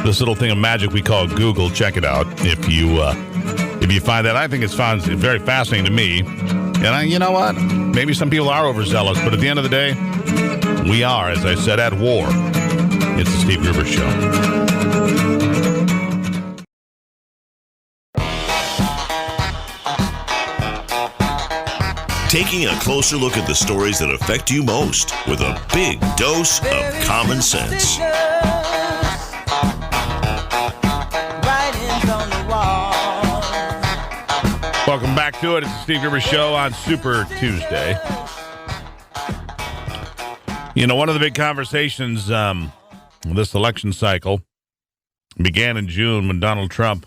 [SPEAKER 3] this little thing of magic we call Google. Check it out if you find that. I think it sounds very fascinating to me. And you know what? Maybe some people are overzealous, but at the end of the day, we are, as I said, at war. It's the Steve Gruber Show.
[SPEAKER 1] Taking a closer look at the stories that affect you most with a big dose of common sense.
[SPEAKER 3] Welcome back to it. It's the Steve Gruber Show on Super Tuesday. One of the big conversations this election cycle began in June when Donald Trump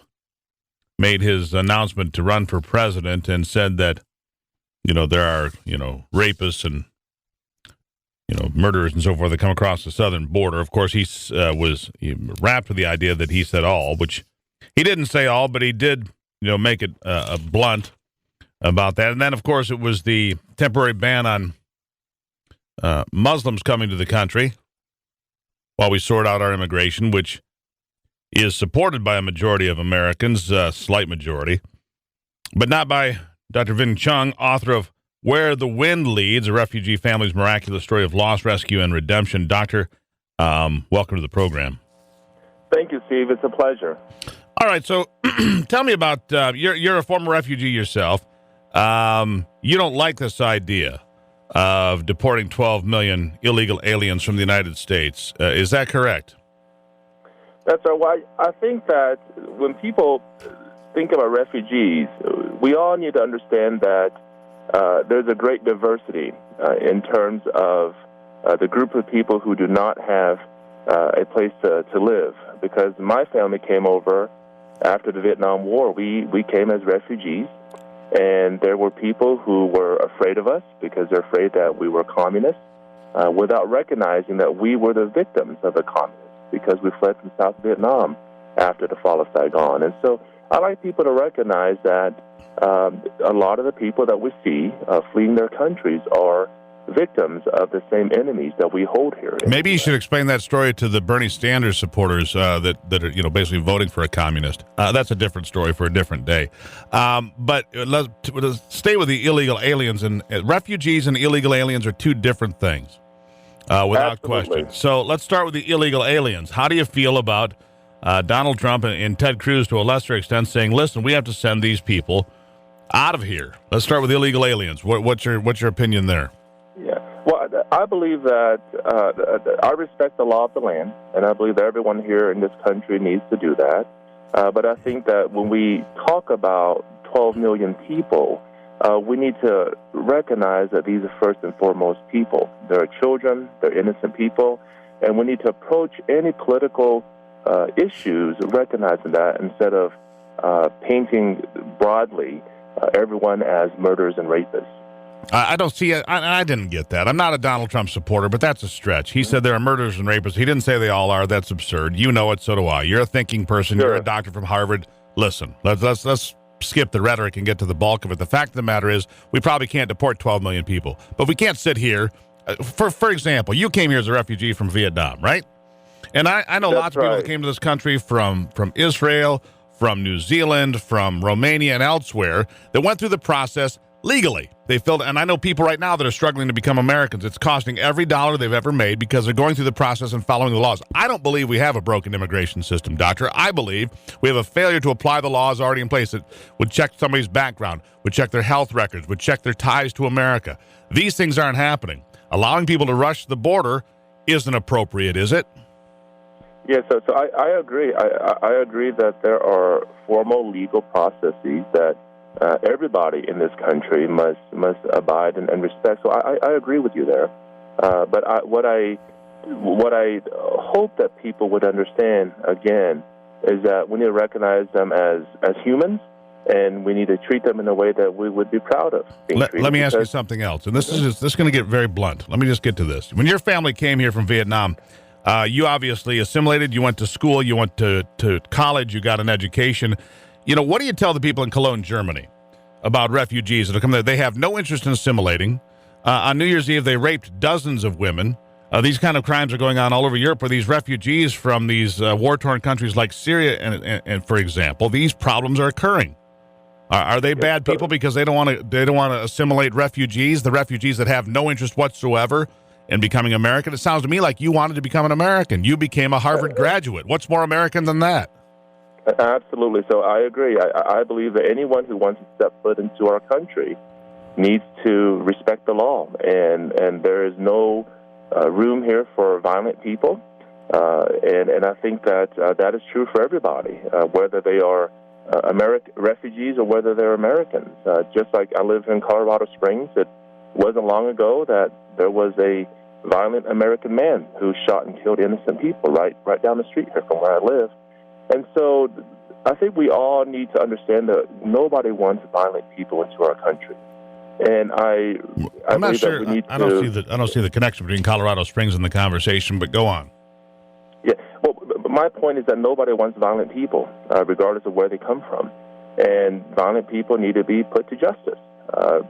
[SPEAKER 3] made his announcement to run for president and said that, there are, rapists and, murderers and so forth that come across the southern border. Of course, he was wrapped with the idea that he said all, which he didn't say all, but he did make it blunt about that. And then, of course, it was the temporary ban on Muslims coming to the country while we sort out our immigration, which is supported by a majority of Americans, slight majority, but not by Dr. Vin Chung, author of Where the Wind Leads, a refugee family's miraculous story of loss, rescue, and redemption. Doctor, welcome to the program.
[SPEAKER 16] Thank you, Steve. It's a pleasure.
[SPEAKER 3] All right, so tell me about, you're a former refugee yourself. You don't like this idea of deporting 12 million illegal aliens from the United States. Is that correct?
[SPEAKER 16] That's right. Well, I think that when people think about refugees, we all need to understand that there's a great diversity in terms of the group of people who do not have a place to live. Because my family came over after the Vietnam War. We came as refugees, and there were people who were afraid of us because they're afraid that we were communists, without recognizing that we were the victims of the communists because we fled from South Vietnam after the fall of Saigon. And so I like people to recognize that a lot of the people that we see fleeing their countries are victims of the same enemies that we hold here.
[SPEAKER 3] Maybe you should explain that story to the Bernie Sanders supporters that are basically voting for a communist. That's a different story for a different day. But let's stay with the illegal aliens. And refugees and illegal aliens are two different things, without
[SPEAKER 16] Absolutely.
[SPEAKER 3] question. So let's start with the illegal aliens. How do you feel about Donald Trump and Ted Cruz, to a lesser extent, saying, "Listen, we have to send these people out of here"? Let's start with illegal aliens. What's your opinion there?
[SPEAKER 16] Yeah. Well, I believe that I respect the law of the land, and I believe that everyone here in this country needs to do that. But I think that when we talk about 12 million people, we need to recognize that these are first and foremost people. They're children, they're innocent people, and we need to approach any political issues recognizing that instead of painting broadly everyone as murderers and rapists.
[SPEAKER 3] I don't see it. I didn't get that. I'm not a Donald Trump supporter, but that's a stretch. He said there are murderers and rapists. He didn't say they all are. That's absurd. You know it, so do I. You're a thinking person. Sure. You're a doctor from Harvard. Listen, let's skip the rhetoric and get to the bulk of it. The fact of the matter is we probably can't deport 12 million people, but we can't sit here. For example, you came here as a refugee from Vietnam, right? And I know lots of people that came to this country from Israel, from New Zealand, from Romania, and elsewhere that went through the process legally. They filled, and I know people right now that are struggling to become Americans. It's costing every dollar they've ever made because they're going through the process and following the laws. I don't believe we have a broken immigration system, Doctor. I believe we have a failure to apply the laws already in place that would check somebody's background, would check their health records, would check their ties to America. These things aren't happening. Allowing people to rush the border isn't appropriate, is it?
[SPEAKER 16] Yeah, so I agree. I agree that there are formal legal processes that everybody in this country must abide and respect. So I agree with you there. But what I hope that people would understand again is that we need to recognize them as humans, and we need to treat them in a way that we would be proud of.
[SPEAKER 3] Let me ask you something else, and this is going to get very blunt. Let me just get to this. When your family came here from Vietnam, you obviously assimilated. You went to school. You went to college. You got an education. You know, what do you tell the people in Cologne, Germany, about refugees that are coming there? They have no interest in assimilating. On New Year's Eve, they raped dozens of women. These kind of crimes are going on all over Europe, where these refugees from these war-torn countries like Syria, and for example, these problems are occurring. Are they bad people because they don't want to assimilate refugees, the refugees that have no interest whatsoever in becoming American? It sounds to me like you wanted to become an American. You became a Harvard graduate. What's more American than that?
[SPEAKER 16] Absolutely. So I agree. I believe that anyone who wants to step foot into our country needs to respect the law, and there is no room here for violent people. And I think that that is true for everybody, whether they are refugees or whether they're Americans. Just like I live in Colorado Springs, it wasn't long ago that there was a violent American man who shot and killed innocent people right down the street here from where I live. And so I think we all need to understand that nobody wants violent people into our country. And I'm not sure.
[SPEAKER 3] I don't see the connection between Colorado Springs and the conversation, but go on.
[SPEAKER 16] Yeah. Well, my point is that nobody wants violent people, regardless of where they come from. And violent people need to be put to justice,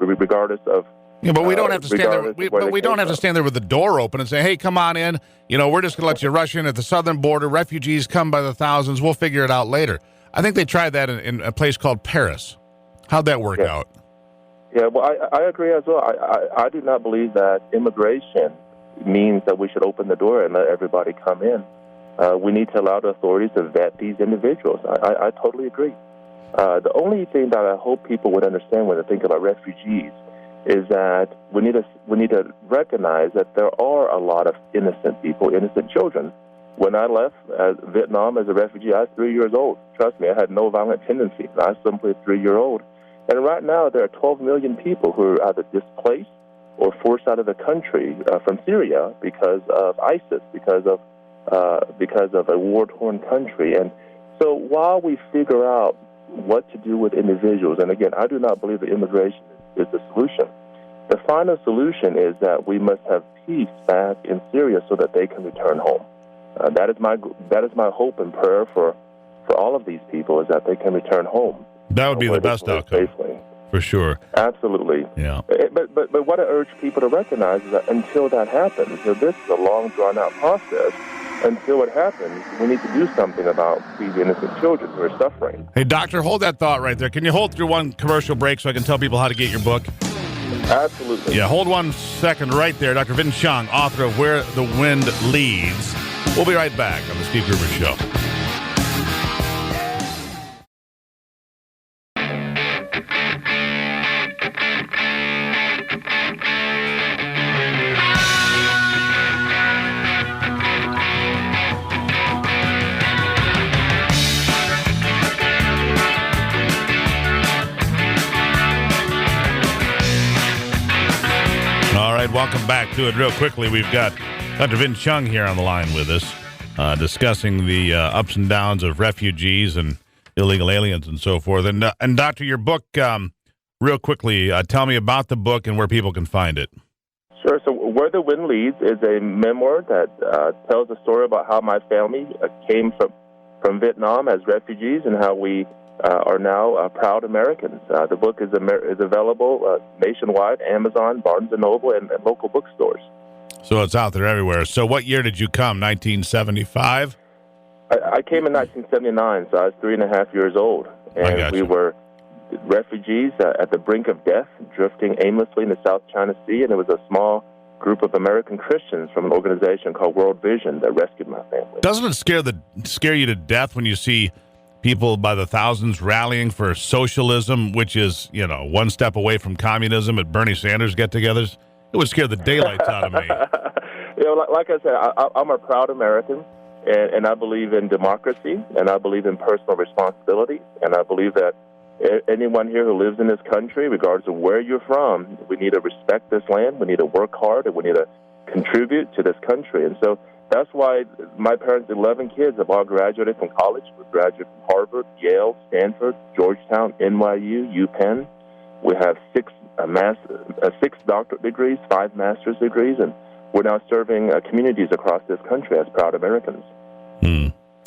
[SPEAKER 16] regardless of.
[SPEAKER 3] Yeah, but we don't have to stand there. We don't have to stand there with the door open and say, "Hey, come on in. You know, we're just going to let you rush in at the southern border. Refugees come by the thousands. We'll figure it out later." I think they tried that in a place called Paris. How'd that work out?
[SPEAKER 16] Yeah, well, I agree as well. I do not believe that immigration means that we should open the door and let everybody come in. We need to allow the authorities to vet these individuals. I totally agree. The only thing that I hope people would understand when they think about refugees is that we need to recognize that there are a lot of innocent people, innocent children. When I left Vietnam as a refugee, I was 3 years old. Trust me, I had no violent tendencies. I was simply a 3-year-old. And right now, there are 12 million people who are either displaced or forced out of the country from Syria because of ISIS, because of a war-torn country. And so while we figure out what to do with individuals, and again, I do not believe that immigration is the solution. The final solution is that we must have peace back in Syria so that they can return home. That is my hope and prayer for all of these people, is that they can return home.
[SPEAKER 3] That would be the best outcome, safely. For sure.
[SPEAKER 16] Absolutely.
[SPEAKER 3] Yeah.
[SPEAKER 16] But what I urge people to recognize is that until that happens, this is a long, drawn-out process. Until it happens, we need to do something about these innocent children who are suffering.
[SPEAKER 3] Hey, Doctor, hold that thought right there. Can you hold through one commercial break so I can tell people how to get your book?
[SPEAKER 16] Absolutely.
[SPEAKER 3] Yeah, hold 1 second right there. Dr. Vin Chang, author of Where the Wind Leads. We'll be right back on the Steve Gruber Show. Welcome back to it. Real quickly, we've got Dr. Vin Chung here on the line with us, discussing the ups and downs of refugees and illegal aliens and so forth. And Doctor, your book, real quickly, tell me about the book and where people can find it.
[SPEAKER 16] Sure. So Where the Wind Leads is a memoir that tells a story about how my family came from Vietnam as refugees and how we are now proud Americans. The book is available nationwide, Amazon, Barnes & Noble, and local bookstores.
[SPEAKER 3] So it's out there everywhere. So what year did you come, 1975?
[SPEAKER 16] I came in 1979, so I was 3.5 years old. And we were refugees at the brink of death, drifting aimlessly in the South China Sea, and it was a small group of American Christians from an organization called World Vision that rescued my family.
[SPEAKER 3] Doesn't it scare you to death when you see people by the thousands rallying for socialism, which is, one step away from communism at Bernie Sanders get-togethers? It would scare the daylights out of me.
[SPEAKER 16] Like I said, I'm a proud American, and I believe in democracy, and I believe in personal responsibility, and I believe that anyone here who lives in this country, regardless of where you're from, we need to respect this land, we need to work hard, and we need to contribute to this country. And so that's why my parents' 11 kids have all graduated from college. We graduated from Harvard, Yale, Stanford, Georgetown, NYU, UPenn. We have six doctorate degrees, 5 master's degrees, and we're now serving communities across this country as proud Americans.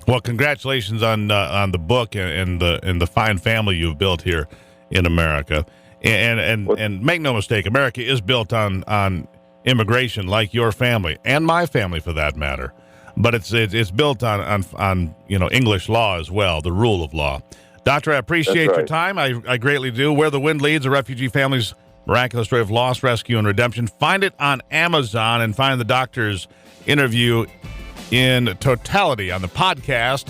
[SPEAKER 3] Well, congratulations on the book and the fine family you've built here in America. And make no mistake, America is built on immigration, like your family and my family, for that matter. But it's built on English law as well, the rule of law. Doctor, I appreciate your time. I greatly do. Where the Wind Leads: A Refugee Family's Miraculous Story of Loss, Rescue, and Redemption. Find it on Amazon and find the doctor's interview in totality on the podcast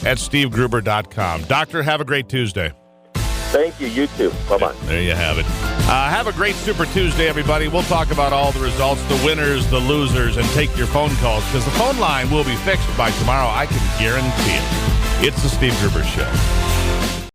[SPEAKER 3] at stevegruber.com. Doctor, have a great Tuesday.
[SPEAKER 16] Thank you. You too. Bye-bye.
[SPEAKER 3] There you have it. Have a great Super Tuesday, everybody. We'll talk about all the results, the winners, the losers, and take your phone calls, because the phone line will be fixed by tomorrow. I can guarantee it. It's the Steve Gruber Show.